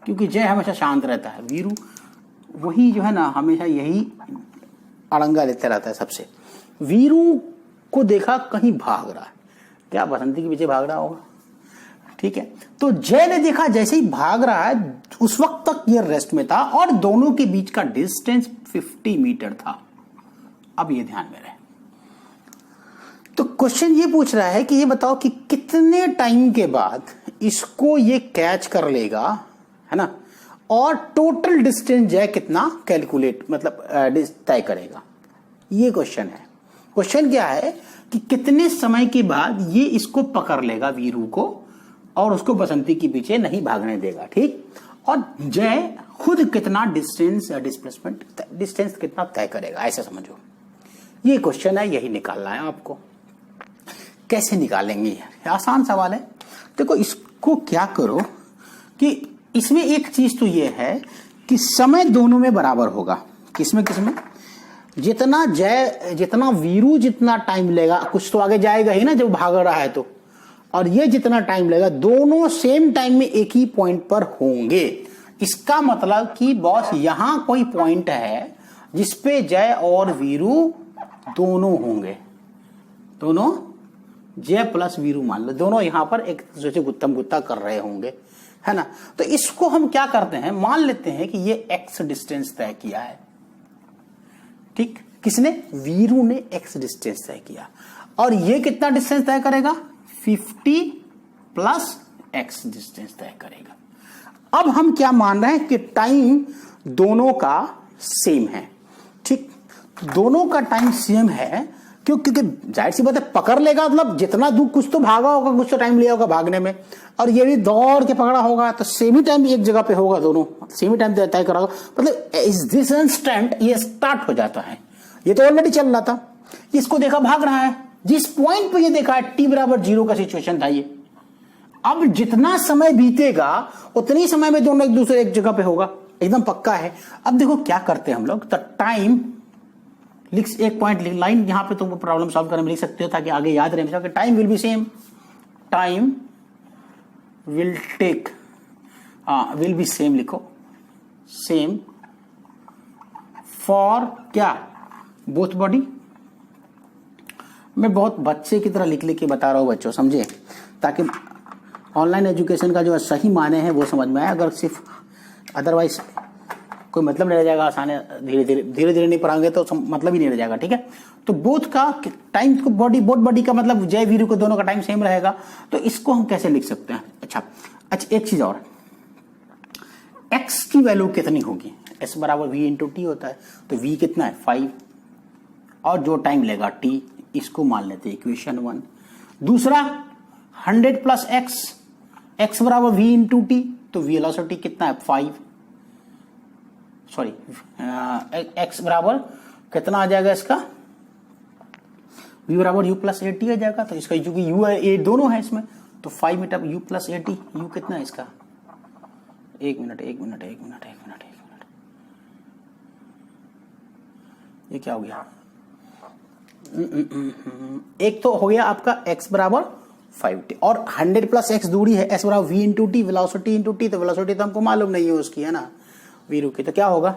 S1: क्योंकि जय हमेशा शांत रहता है, वीरू वही जो है ना हमेशा यही अड़ंगा लेते रहता है सबसे। वीरू को देखा कहीं भाग रहा है, क्या बसंती के पीछे भाग रहा होगा, ठीक है। तो जय ने देखा जैसे ही भाग रहा है, उस वक्त तक ये रेस्ट में था और दोनों के बीच का डिस्टेंस 50 मीटर था। अब ये ध्यान में रहे, तो क्वेश्चन ये पूछ रहा है कि ये बताओ कि कितने टाइम के बाद इसको ये कैच कर लेगा, है ना, और टोटल डिस्टेंस जो है कितना कैलकुलेट मतलब तय करेगा। ये क्वेश्चन है। क्वेश्चन क्या है कि कितने समय के बाद ये इसको पकड़ लेगा वीरू को, और उसको बसंती के पीछे नहीं भागने देगा, ठीक। और जय खुद कितना डिस्टेंस या डिस्टेंस कितना तय करेगा, ऐसा समझो। ये क्वेश्चन है, यही निकालना है आपको। कैसे निकालेंगे यार, आसान सवाल है। देखो इसको क्या करो कि इसमें एक चीज तो ये है कि समय दोनों में बराबर होगा। किसमें जितना वीरू जितना टाइम लेगा, कुछ तो आगे जाएगा ही ना जब भाग रहा है तो, और ये जितना टाइम लेगा, दोनों सेम टाइम में एक ही पॉइंट पर होंगे। इसका मतलब कि बॉस यहां कोई पॉइंट है जिसपे जय और वीरू दोनों होंगे, दोनों जय प्लस वीरू मान लो, दोनों यहां पर एक दूसरे से गुत्थम गुत्ता कर रहे होंगे, है ना। तो इसको हम क्या करते हैं, मान लेते हैं कि ये x डिस्टेंस तय किया है, ठीक, किसने, वीरू ने x डिस्टेंस तय किया, और ये कितना डिस्टेंस तय करेगा, 50 प्लस x डिस्टेंस तय करेगा। अब हम क्या मान रहे हैं कि टाइम दोनों का सेम है, ठीक, दोनों का टाइम सेम है, क्योंकि जाहिर सी बात है पकड़ लेगा, मतलब जितना दूर कुछ तो भागा होगा, कुछ तो टाइम लिया होगा भागने में, और ये भी दौड़ के पकड़ा होगा, तो सेम ही टाइम एक जगह पे होगा, दोनों सेम ही टाइम तय करा होगा। मतलब इस दिस इंस्टेंट ये स्टार्ट हो जाता है, ये तो ऑलरेडी चल रहा था, इसको देखा भाग रहा है, जिस पॉइंट पे ये देखा है t बराबर 0 का सिचुएशन था ये। अब जितना समय बीतेगा उतनी समय में दोनों एक दूसरे एक जगह पे होगा, एकदम पक्का है। अब देखो क्या करते हैं हम लोग, तो टाइम एक पॉइंट लाइन यहां पे, तो वो प्रॉब्लम सॉल्व करने में लिख सकते हो ताकि आगे याद रहे कि time will be same, time will take, will be same लिखो, सेम फॉर क्या, बोथ बॉडी। मैं बहुत बच्चे की तरह लिख के बता रहा हूं बच्चों, समझे, ताकि ऑनलाइन एजुकेशन का जो सही माने हैं वो समझ में आए। अगर सिर्फ अदरवाइज कोई मतलब नहीं रह जाएगा, आसान धीरे धीरे नहीं पढ़ाएंगे तो मतलब ही नहीं रह जाएगा, ठीक है। तो बोथ का टाइम को बोथ बॉडी का मतलब जय वीरू को दोनों का टाइम सेम रहेगा, तो इसको हम कैसे लिख सकते हैं। अच्छा एक चीज और, x की वैल्यू कितनी होगी, s बराबर v इंटू टी होता है, तो v कितना है 5, और जो टाइम लेगा t, इसको मान लेते हैं इक्वेशन 1। दूसरा 100 प्लस x बराबर v इंटू टी, तो वेलोसिटी कितना है 5, सॉरी x बराबर कितना आ जाएगा इसका, v बराबर u प्लस 80 आ जाएगा, तो इसका क्योंकि u है a दोनों है इसमें, तो 5 मीटर u प्लस 80, u कितना है इसका, एक मिनट, ये क्या हो गया, एक तो हो गया आपका x बराबर 5t, और 100 प्लस x दूरी है, s बराबर v into T, velocity into T, तो वेलोसिटी तो हमको मालूम नहीं है उसकी, है ना, वीरू की, तो क्या होगा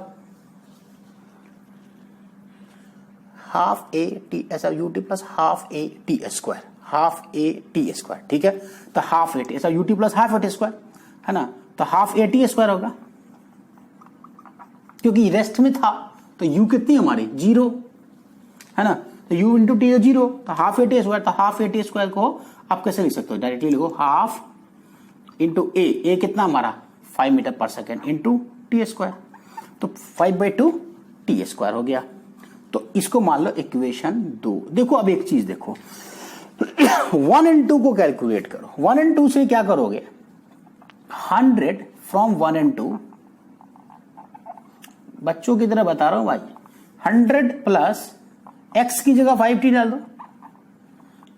S1: हाफ ए टी ऐसा U T plus half A T square, half A T square, ठीक है। तो हाफ ए टी ऐसा U T plus half A T square, है ना, तो हाफ ए टी स्क्वायर होगा, क्योंकि रेस्ट में था, तो यू कितनी हमारी 0, है ना, तो u इंटू टी 0, तो हाफ ए टी स्क्वायर, तो हाफ ए टी स्क्वायर को आप कैसे लिख सकते हो, डायरेक्टली लिखो हाफ इंटू ए कितना हमारा 5 मीटर पर सेकेंड इंटू टी स्क्वायर, तो 5/2 टी स्क्वायर हो गया। तो इसको मान लो इक्वेशन 2। देखो अब एक चीज देखो 1 and 2 को कैलकुलेट करो, 1 and 2 से क्या करोगे, 100 फ्रॉम 1 and 2, बच्चों की तरह बता रहा हूं भाई, 100 प्लस x की जगह 5t डाल दो,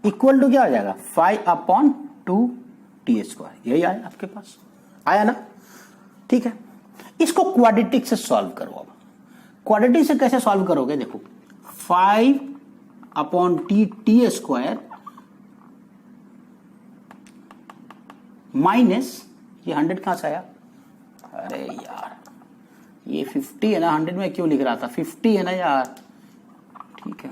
S1: इक्वल टू क्या हो जाएगा 5/2 टी स्क्वायर, यही आया आपके पास, आया ना, ठीक है। इसको क्वाड्रेटिक से सॉल्व करो। अब क्वाड्रेटिक से कैसे सॉल्व करोगे, देखो 5/t टी स्क्वायर माइनस ये 100 कहां से आया, अरे यार ये 50 है ना, 100 में क्यों लिख रहा था, 50 है ना यार, ठीक है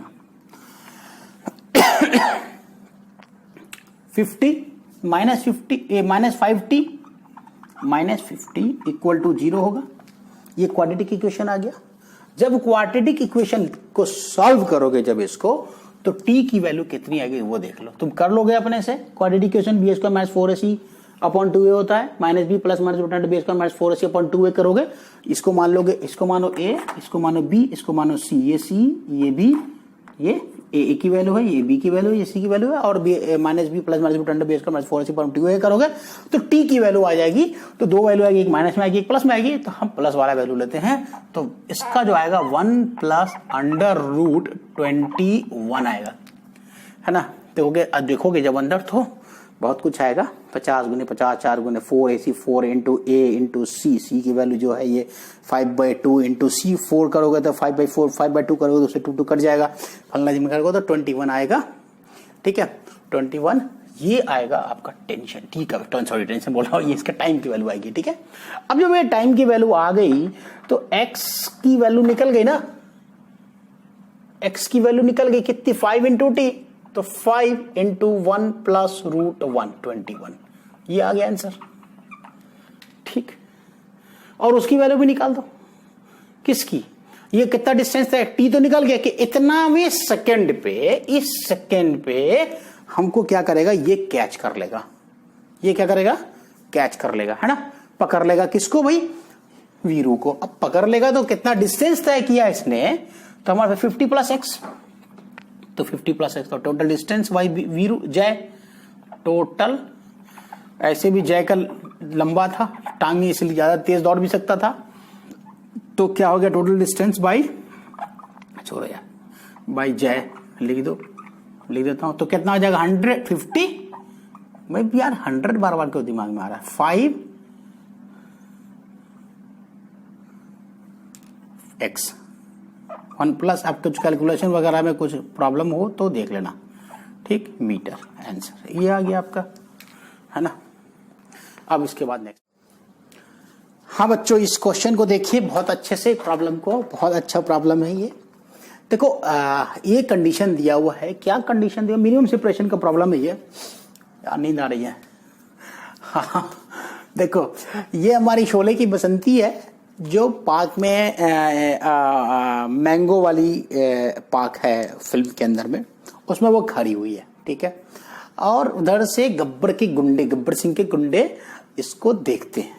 S1: 50 minus 50 minus 5t minus 50 equal to 0 होगा। ये क्वाड्रेटिक इक्वेशन आ गया। जब क्वाड्रेटिक इक्वेशन को सॉल्व करोगे जब इसको, तो t की वैल्यू कितनी आएगी वो देख लो, तुम कर लोगे अपने से। Quadratic equation b square minus 4ac/2a होता है, minus b plus minus root b square minus 4ac/2a करोगे, इसको मान लोगे, इसको मानो a, इसको मानो b, इसको मानो c, ये c, ये b, ये a की वैल्यू है, ये b की वैल्यू है, ये c की वैल्यू है, और minus b plus minus root b square minus 4ac/2a करोगे तो t की वैल्यू आ जाएगी। तो दो वैल्यू आएगी, एक माइनस में आएगी एक प्लस में आएगी, तो हम प्लस वाला वैल्यू लेते हैं, तो इसका जो आएगा 1 प्लस अंडर रूट 21 आएगा, है ना। देखोगे जब अंदर तो बहुत कुछ आएगा, तो 50×50 4 गुने 4 AC 4 इंटू ए इंटू सी, सी की वैल्यू जो है ये 5/2 इंटू सी, 4 करोगे तो 5/4, 5/2 करोगे तो उससे 2 कट जाएगा, फलना जिम्मे करोगे तो 21 आएगा। ठीक है, 21 ये आएगा आपका टेंशन। ठीक है, सॉरी टेंशन बोल रहा हूँ, ये इसका टाइम की वैल्यू आएगी। ठीक है, अब जब ये टाइम की वैल्यू आ गई तो x की वैल्यू निकल गई ना, x की वैल्यू निकल गई कितनी, 5 इंटू टी, तो 5 इंटू 1 प्लस √1 21, ये आ गया आंसर। ठीक, और उसकी वैल्यू भी निकाल दो, किसकी, ये कितना डिस्टेंस था, टी तो निकल गया कि इतनावें सेकंड पे, इस सेकंड पे हमको क्या करेगा, ये कैच कर लेगा, ये क्या करेगा, कैच कर लेगा, है ना, पकड़ लेगा किसको भाई, वीरू को। अब पकड़ लेगा तो कितना डिस्टेंस तय किया इसने, तो हमारे 50 + x, तो 50 + x तो टोटल डिस्टेंस बाई वीरू जय, टोटल, ऐसे भी जय का लंबा था, टांगी इसलिए ज्यादा तेज दौड़ भी सकता था, तो क्या हो गया टोटल डिस्टेंस बाई, छोड़ो यार, बाई जय लिख दो, लिख देता हूं, तो कितना हो जाएगा 150, भाई यार 100 बार बार क्यों दिमाग में आ रहा है, 5x 1 प्लस, आप कुछ कैलकुलेशन वगैरह में कुछ प्रॉब्लम हो तो देख लेना। ठीक, मीटर आंसर ये आ गया आपका, है ना। अब इसके बाद नेक्स्ट, हाँ बच्चों इस क्वेश्चन को देखिए बहुत अच्छे से, प्रॉब्लम को, बहुत अच्छा प्रॉब्लम है ये। देखो ये कंडीशन दिया हुआ है, क्या कंडीशन दिया, मिनिमम सेपरेशन का प्रॉब्लम है ये, यार नींद आ रही है। हाँ देखो ये हमारी शोले की बसंती है, जो पार्क में मैंगो वाली पार्क है फिल्म के अंदर में, उसमें वो खड़ी हुई है। ठीक है, और उधर से गब्बर के गुंडे, गब्बर सिंह के गुंडे इसको देखते हैं,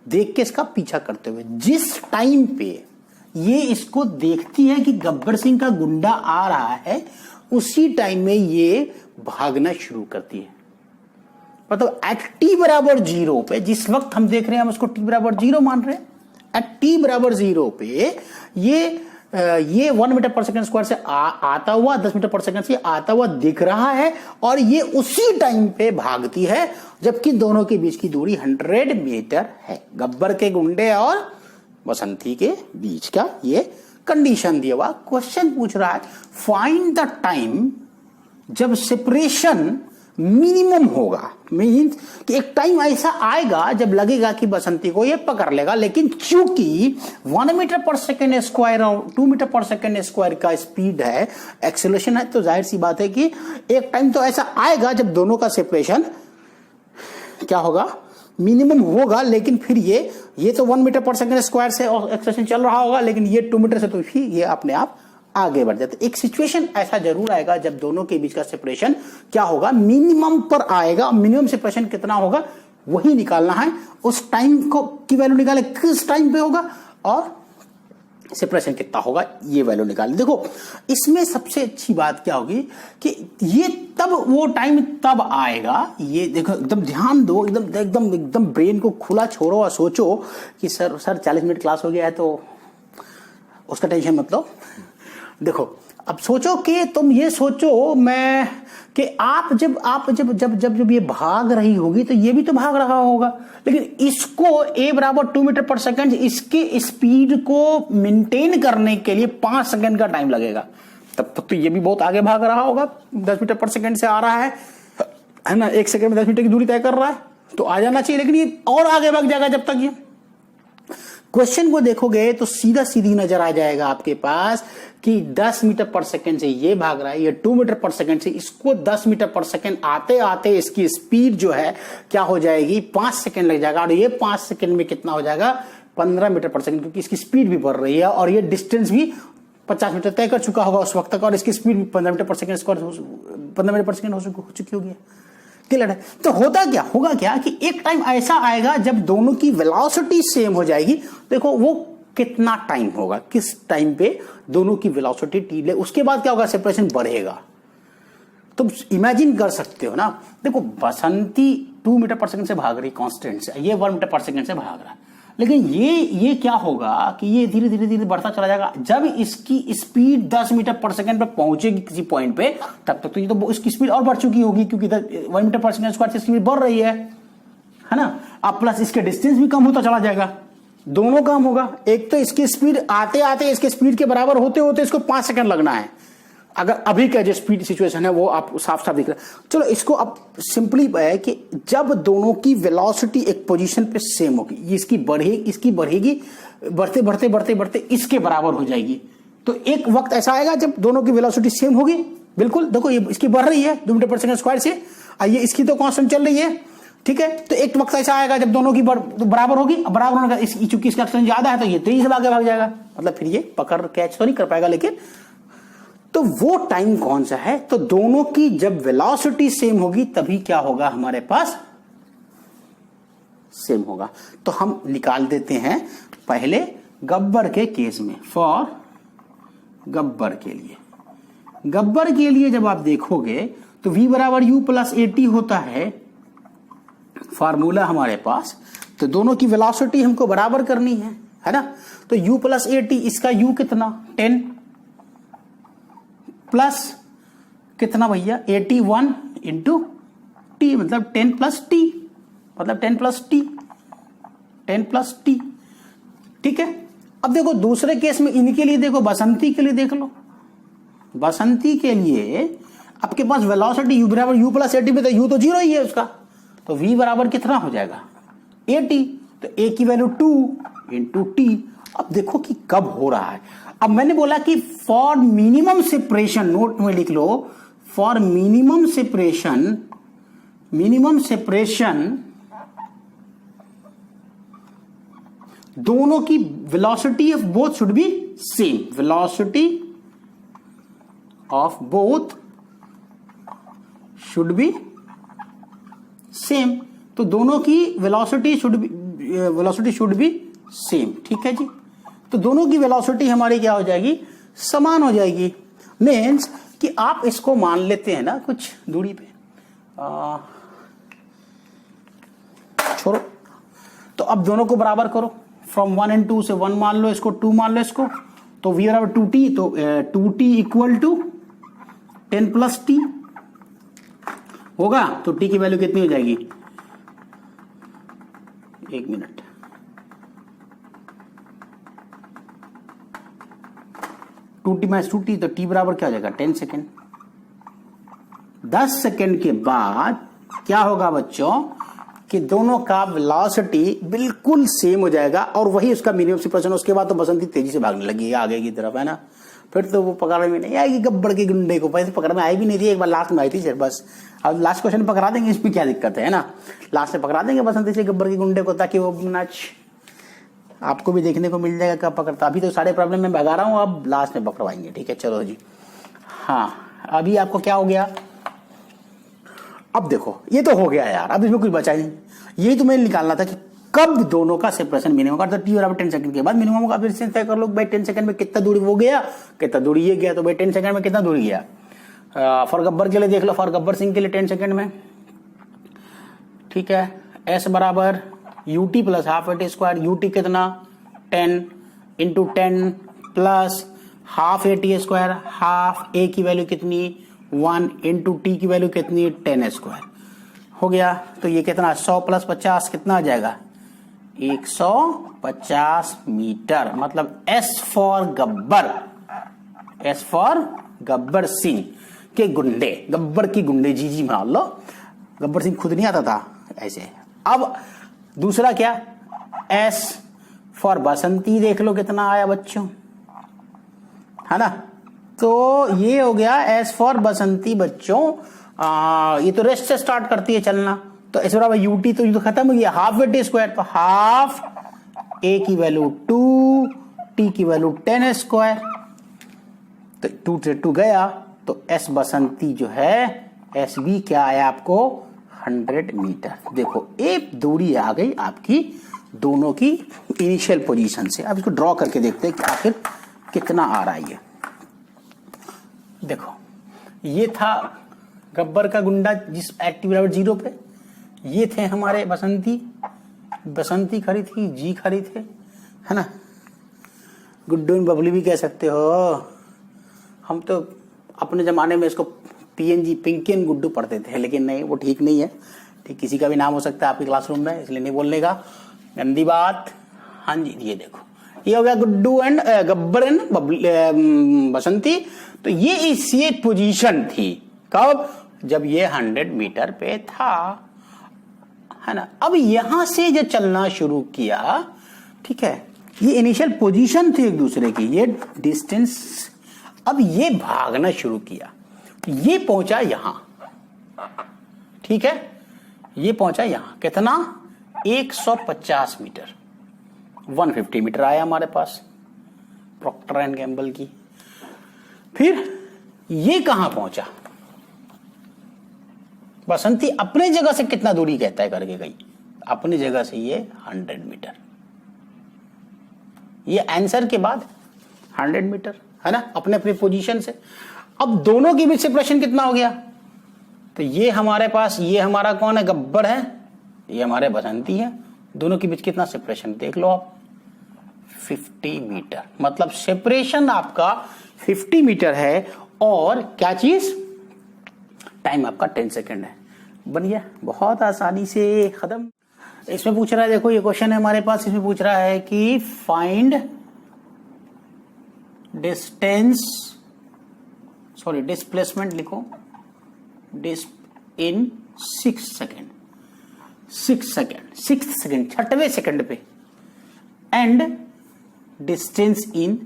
S1: देख के इसका पीछा करते हुए, जिस टाइम पे ये इसको देखती है कि गब्बर सिंह का गुंडा आ रहा है, उसी टाइम में ये भागना शुरू करती है। मतलब एट t = 0 पे, जिस वक्त हम देख रहे हैं हम उसको t = 0 मान रहे हैं, एट t = 0 पे ये 1 मीटर/सेकंड से आता हुआ, 10 मीटर/सेकंड से आता हुआ दिख रहा है, और ये उसी टाइम पे भागती है जबकि दोनों के बीच की दूरी 100 मीटर है, गब्बर के गुंडे और बसंती के बीच का ये कंडीशन दिया हुआ। क्वेश्चन पूछ रहा है फाइंड द टाइम जब सेपरेशन मिनिमम होगा, मीन्स कि एक टाइम ऐसा आएगा जब लगेगा कि बसंती को ये पकड़ लेगा, लेकिन चूंकि 1 मीटर/सेकंड और 2 मीटर/सेकंड का स्पीड है, एक्सेलरेशन है, तो जाहिर सी बात है कि एक टाइम तो ऐसा आएगा जब दोनों का सेपरेशन क्या होगा, मिनिमम होगा। लेकिन फिर ये तो 1 मीटर/सेकंड से एक्सेलरेशन चल रहा होगा, लेकिन ये 2 मीटर से तो फिर ये अपने आप आगे बढ़ जाते। एक सिचुएशन ऐसा जरूर आएगा जब दोनों के बीच का सेपरेशन क्या होगा, मिनिमम पर आएगा। मिनिमम सेपरेशन कितना होगा वही निकालना है, उस टाइम को की वैल्यू निकाले किस टाइम पे होगा, और सेपरेशन कितना होगा ये वैल्यू निकालें। देखो इसमें सबसे अच्छी बात क्या होगी कि ये तब वो टाइम तब आएगा, ये देखो एकदम ध्यान दो, एकदम एकदम एकदम ब्रेन को खुला छोड़ो और सोचो कि सर 40 मिनट क्लास हो गया है तो उसका टेंशन मत लो। देखो अब सोचो कि तुम ये सोचो मैं कि आप जब ये भाग रही होगी तो ये भी तो भाग रहा होगा, लेकिन इसको a = 2 मीटर/सेकंड, इसके स्पीड को मेंटेन करने के लिए 5 सेकंड का टाइम लगेगा। तब तक तो ये भी बहुत आगे भाग रहा होगा, 10 मीटर/सेकंड से आ रहा है ना, 1 सेकंड में 10 मीटर की दूरी तय कर रहा है, तो आ जाना चाहिए, लेकिन ये और आगे भाग जाएगा। जब तक ये क्वेश्चन को देखोगे तो सीधा सीधी नजर आ जाएगा आपके पास कि 10 मीटर/सेकंड से ये भाग रहा है, ये 2 मीटर/सेकंड से, इसको 10 मीटर/सेकंड आते आते इसकी स्पीड जो है क्या हो जाएगी, 5 सेकंड लग जाएगा, और ये 5 सेकंड में कितना हो जाएगा, 15 मीटर/सेकंड, क्योंकि इसकी स्पीड भी बढ़ रही है और ये डिस्टेंस भी 50 मीटर तय कर चुका होगा उस वक्त तक, और इसकी स्पीड भी 15 मीटर/सेकंड हो चुकी होगी। क्लियर है। तो होगा क्या कि एक टाइम ऐसा आएगा जब दोनों की वेलोसिटी सेम हो जाएगी। देखो वो कितना टाइम होगा, किस टाइम पे दोनों की वेलोसिटी टी, उसके बाद क्या होगा, सेपरेशन बढ़ेगा। तुम इमेजिन कर सकते हो ना, देखो बसंती 2 मीटर/सेकंड से भाग रही कांस्टेंट से, ये 1 मीटर/सेकंड से भाग रहा है, लेकिन ये क्या होगा कि ये धीरे धीरे धीरे बढ़ता चला जाएगा। जब इसकी स्पीड 10 मीटर पर सेकंड पर पहुंचेगी किसी पॉइंट पे, तब तक तो ये तो इसकी स्पीड और बढ़ चुकी होगी, क्योंकि 1 मीटर पर सेकंड स्क्वायर से स्पीड बढ़ रही है ना। अब प्लस इसके डिस्टेंस भी कम होता चला जाएगा, दोनों कम होगा। एक तो इसकी स्पीड आते आते इसके स्पीड के बराबर होते होते इसको 5 सेकंड लगना है, अगर अभी का जो स्पीड सिचुएशन है वो आप साफ साफ दिख रहा है। चलो इसको अब सिंपली है कि जब दोनों की वेलोसिटी एक पोजीशन पे सेम होगी, इसकी बढ़ेगी, बढ़ते बढ़ते बढ़ते बढ़ते इसके बराबर हो जाएगी। तो एक वक्त ऐसा आएगा जब दोनों की वेलोसिटी सेम होगी, बिल्कुल देखो ये इसकी बढ़ रही है 2 मीटर पर सेकंड स्क्वायर से, ये इसकी तो कांस्टेंट चल रही है, ठीक है। तो एक वक्त ऐसा आएगा जब दोनों की बराबर होगी, बराबर होने का चूंकि इसका एक्सटेंशन ज्यादा है तो ये तेजी से आगे भाग जाएगा, मतलब फिर ये पकड़ कैच तो नहीं कर पाएगा। लेकिन तो वो टाइम कौन सा है, तो दोनों की जब वेलोसिटी सेम होगी तभी क्या होगा हमारे पास, सेम होगा। तो हम निकाल देते हैं पहले गब्बर के केस में। फॉर गब्बर के लिए जब आप देखोगे तो v बराबर u प्लस AT होता है फार्मूला हमारे पास। तो दोनों की वेलोसिटी हमको बराबर करनी है ना। तो u प्लस AT, इसका u कितना 10 प्लस कितना भैया 81 इंटू टी, मतलब 10 प्लस टी, मतलब 10 प्लस टी, ठीक है। अब देखो दूसरे केस में इनके लिए देखो, बसंती के लिए देख लो। बसंती के लिए आपके पास वेलोसिटी u बराबर u प्लस AT में, तो u तो 0 ही है उसका, तो v बराबर कितना हो जाएगा AT, तो a की वैल्यू 2 इंटू टी। अब देखो कि कब हो रहा है। अब मैंने बोला कि फॉर मिनिमम सेपरेशन, नोट में लिख लो, फॉर मिनिमम सेपरेशन दोनों की velocity of both should be same, velocity of both should be same. तो दोनों की वेलोसिटी शुड बी सेम, ठीक है जी। तो दोनों की वेलोसिटी हमारी क्या हो जाएगी, समान हो जाएगी। मीन्स कि आप इसको मान लेते हैं ना कुछ दूरी पे, छोड़ो, तो अब दोनों को बराबर करो। फ्रॉम 1 and 2 से 1 मान लो इसको, 2 मान लो इसको, तो v बराबर 2t, तो 2t equal to 10 plus T होगा। तो t की वैल्यू कितनी हो जाएगी, 1 मिनट, 2t माइनस 2t, तो t बराबर क्या हो जाएगा 10 सेकेंड। 10 सेकेंड के बाद क्या होगा बच्चों कि दोनों का वेलोसिटी बिल्कुल सेम हो जाएगा, और वही उसका मिनिमम सेपरेशन। उसके बाद तो बसंती तेजी से भागने लगी आगे की तरफ, है ना। फिर तो वो पकड़ में नहीं आएगी गब्बर के गुंडे को, पहले पकड़ में आई भी नहीं थी, एक बार लास्ट में आई थी सर, बस। अब लास्ट क्वेश्चन पकड़ा देंगे, इसमें क्या दिक्कत है ना, लास्ट में पकड़ा देंगे बसंती से गब्बर के गुंडे को, ताकि वो नाच आपको भी देखने को मिल जाएगा कब पकड़ता। अभी तो सारे प्रॉब्लम में भगा रहा हूँ, अब लास्ट में पकड़वाएंगे, ठीक है। चलो जी, हाँ अभी आपको क्या हो गया, अब देखो ये तो हो गया यार, अब इसमें कुछ बचा ही नहीं। यही तो मैंने निकालना था कि कब दोनों का सेपरेशन मिनिमम होगा। तो टी बराबर 10 सेकंड के बाद मिनिमम होगा। डिस्टेंस तय कर लो भाई, 10 सेकंड में कितना दूरी वो गया, कितना दूरी ये गया, तो भाई 10 सेकंड में कितना दूरी गया। फॉर गब्बर के लिए देख लो, फॉर गब्बर सिंह के लिए 10 सेकंड में, ठीक है। एस बराबर UT plus half AT square, ut कितना 10 into 10 plus half AT square, half a की वैल्यू कितनी 1 इंटू टी की वैल्यू कितनी 10 स्क्वायर हो गया। तो ये कितना 100 प्लस 50 कितना आ जाएगा 150 मीटर, मतलब एस फॉर गब्बर सिंह के गुंडे, गब्बर की गुंडे, जी मान लो, गब्बर सिंह खुद नहीं आता था ऐसे। अब दूसरा क्या, एस फॉर बसंती देख लो कितना आया बच्चों, है ना। तो ये हो गया एस फॉर बसंती बच्चों। ये तो रेस्ट से स्टार्ट करती है चलना, तो इस बराबर यूटी, तो ये तो खत्म हो गया, हाफ AT स्क्वायर, तो हाफ ए की वैल्यू 2, टी की वैल्यू 10 स्क्वायर, तो 2 से 2 गया, तो एस बसंती जो है एस बी क्या आया आपको 100 मीटर। देखो एक दूरी आ गई आपकी दोनों की इनिशियल पोजीशन से। अब इसको ड्रॉ करके देखते हैं कि आखिर कितना आ रहा है ये। देखो ये था गब्बर का गुंडा जिस एक्टिव बराबर 0 पे, ये थे हमारे बसंती बसंती खड़ी थी, जी खड़ी थे, है ना। गुड्डू एंड बबली भी कह सकते हो। हम तो अपने ज़माने में इसको PNG, पिंकी एंड गुड्डू पढ़ते थे, लेकिन नहीं, वो ठीक नहीं है। ठीक, किसी का भी नाम हो सकता है आपके क्लासरूम में, इसलिए नहीं बोलने का, गंदी बात। हाँ जी, ये देखो, ये हो गया गुड्डू एंड गब्बर एंड बसंती। तो ये पोजीशन थी कब? जब ये 100 मीटर पे था, है ना। अब यहां से जो चलना शुरू किया, ठीक है, ये इनिशियल पोजीशन थी एक दूसरे की, ये डिस्टेंस। अब ये भागना शुरू किया, ये पहुंचा यहां, ठीक है, ये पहुंचा यहां, कितना? 150 मीटर, 150 मीटर आया हमारे पास प्रॉक्टर एंड गैम्बल की। फिर ये कहां पहुंचा? बसंती अपने जगह से कितना दूरी कहता है करके गई, अपनी जगह से ये 100 मीटर, ये आंसर के बाद 100 मीटर, है ना, अपने अपने पोजीशन से। अब दोनों के बीच सेपरेशन कितना हो गया? तो ये हमारे पास, ये हमारा कौन है? गब्बर है, ये हमारे बसंती है। दोनों के बीच कितना सेपरेशन देख लो आप, 50 मीटर। मतलब सेपरेशन आपका 50 मीटर है, और क्या चीज? टाइम आपका 10 सेकेंड है। बन गया, बहुत आसानी से खत्म। इसमें पूछ रहा है, देखो ये क्वेश्चन है हमारे पास, इसमें पूछ रहा है कि फाइंड डिस्टेंस, सॉरी डिस्प्लेसमेंट लिखो, इन 6 सेकेंड, 6 सेकेंड, 6 सेकेंड, 6वें सेकेंड पे, एंड डिस्टेंस इन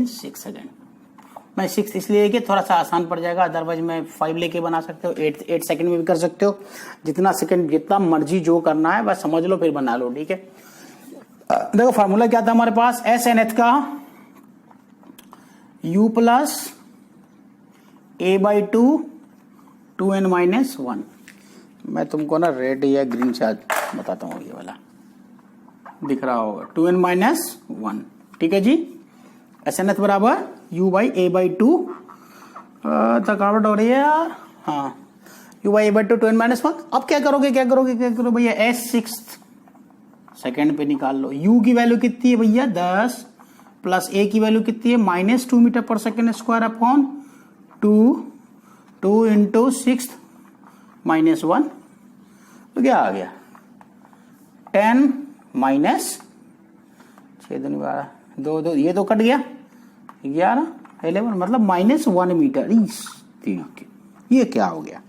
S1: 6 सेकेंड। मैं 6 इसलिए कि थोड़ा सा आसान पड़ जाएगा, अदरवाइज मैं 5 लेके बना सकते हो, 8 सेकंड में भी कर सकते हो, जितना सेकंड, जितना मर्जी जो करना है बस समझ लो, फिर बना लो, ठीक है। देखो फार्मूला क्या था हमारे पास, SNH का U प्लस A/2 2n-1। मैं तुमको ना रेड या ग्रीन चार्ट बताता हूँ, ये वाला दिख रहा होगा, 2n-1, ठीक है जी। SNH बराबर U/A/2 थकावट हो रही है यार, हाँ, U/A/2 2n-1। अब क्या करोगे भैया, S6 सेकेंड पे निकाल लो। U की वैल्यू कितनी है भैया, 10, प्लस A की वैल्यू कितनी है, -2 मीटर पर सेकेंड स्क्वायर अपॉन 2 इंटू 6 -1, तो क्या आ गया, 10 माइनस 6 दूनी 12, 2 ये तो कट गया, 11 11, मतलब -1 मीटर। ये क्या हो गया,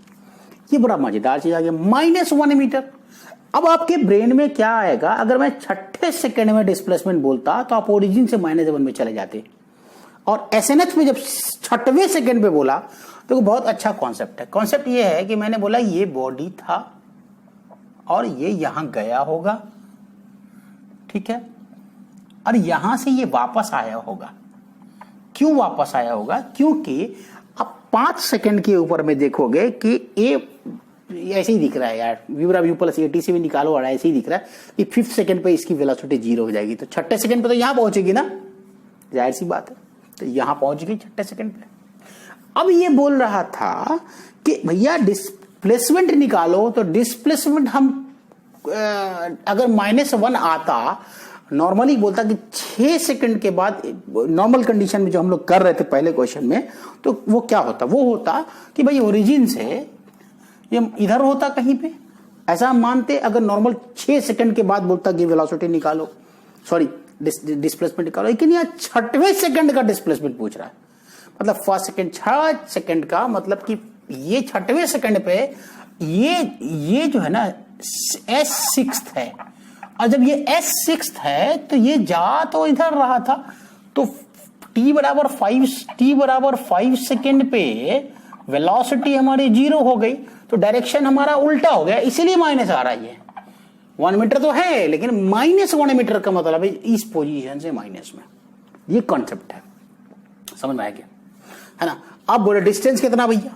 S1: ये बड़ा मजेदार चीज आ गया, -1 मीटर। अब आपके ब्रेन में क्या आएगा, अगर मैं 6ठे सेकेंड में डिस्प्लेसमेंट बोलता तो आप ओरिजिन से -1 में चले जाते, और SNH में जब 6वें सेकेंड पे बोला तो बहुत अच्छा कॉन्सेप्ट है। कॉन्सेप्ट ये है कि मैंने बोला ये बॉडी था और ये यहां गया होगा, ठीक है, और यहां से ये वापस आया होगा। क्यों वापस आया होगा? क्योंकि आप 5 सेकंड के ऊपर में देखोगे कि ऐसे ही दिख रहा है यार, V प्लस AT से भी निकालो और ऐसे ही दिख रहा है कि 5th सेकंड पे इसकी वेलोसिटी 0 हो जाएगी, तो 6ठे सेकंड पे तो यहां पहुंचेगी ना, जाहिर सी बात है, तो यहां पहुंच गई 6ठे सेकंड पे। अब ये बोल रहा था कि भैया डिस्प्लेसमेंट निकालो, तो डिस्प्लेसमेंट हम अगर -1 आता, नॉर्मली बोलता कि 6 सेकंड के बाद, नॉर्मल कंडीशन में जो हम लोग कर रहे थे पहले क्वेश्चन में, तो वो क्या होता, वो होता कि भाई ओरिजिन से ये इधर होता कहीं पे, ऐसा हम मानते। अगर नॉर्मल 6 सेकंड के बाद बोलता कि वेलोसिटी निकालो, सॉरी डिस्प्लेसमेंट निकालो, लेकिन यहाँ 6वें सेकंड का डिस्प्लेसमेंट पूछ रहा है, मतलब फर्स्ट सेकंड 6 सेकंड का, मतलब कि ये 6वें सेकंड पे ये जो है ना S6 है, और जब ये S6 है तो ये जा तो इधर रहा था, तो t बराबर 5 सेकंड पे वेलोसिटी हमारी 0 हो गई, तो डायरेक्शन हमारा उल्टा हो गया, इसीलिए माइनस आ रहा है। 1 मीटर तो है, लेकिन -1 मीटर का मतलब है इस पोजीशन से माइनस में, ये कॉन्सेप्ट है, समझ में आया क्या, है ना। अब बोले डिस्टेंस कितना भैया,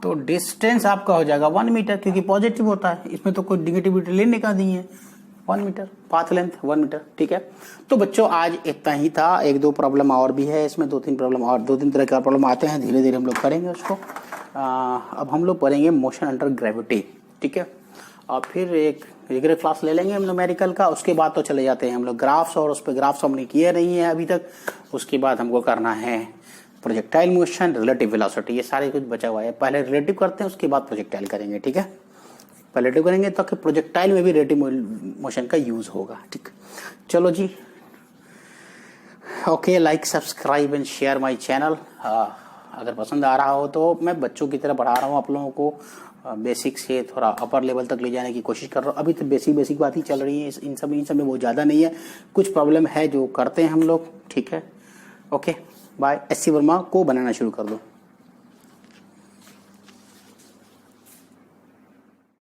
S1: तो डिस्टेंस आपका हो जाएगा 1 मीटर, क्योंकि पॉजिटिव होता है, इसमें तो कोई निगेटिविटी लेने का नहीं है। 1 मीटर पाथ लेंथ 1 मीटर, ठीक है। तो बच्चों आज इतना ही था, 1-2 प्रॉब्लम और भी है इसमें, 2-3 प्रॉब्लम और 2-3 तरह का प्रॉब्लम आते हैं, धीरे धीरे हम लोग करेंगे उसको। अब हम लोग पढ़ेंगे मोशन अंडर ग्रेविटी, ठीक है। और फिर एक रेगुलर क्लास ले लेंगे हम न्यूमेरिकल का, उसके बाद तो चले जाते हैं हम लोग ग्राफ्स, और उस पर ग्राफ्स हमने किए नहीं है अभी तक। उसके बाद हमको करना है प्रोजेक्टाइल मोशन, रिलेटिव वेलोसिटी, ये सारे कुछ बचा हुआ है। पहले रिलेटिव करते हैं, उसके बाद प्रोजेक्टाइल करेंगे, ठीक है। पहले रिलेटिव करेंगे तो प्रोजेक्टाइल में भी रिलेटिव मोशन का यूज होगा, ठीक। चलो जी, okay, like subscribe and share my channel. अगर पसंद आ रहा हो तो मैं बच्चों की तरह पढ़ा रहा हूँ आप लोगों को, बेसिक से थोड़ा अपर लेवल तक ले जाने की कोशिश कर रहा हूँ। अभी तो बेसिक बात ही चल रही है, इन सब में बहुत ज़्यादा नहीं है, कुछ प्रॉब्लम है जो करते हैं हम लोग, ठीक है। Okay bye. S C Verma को बनाना शुरू कर दो।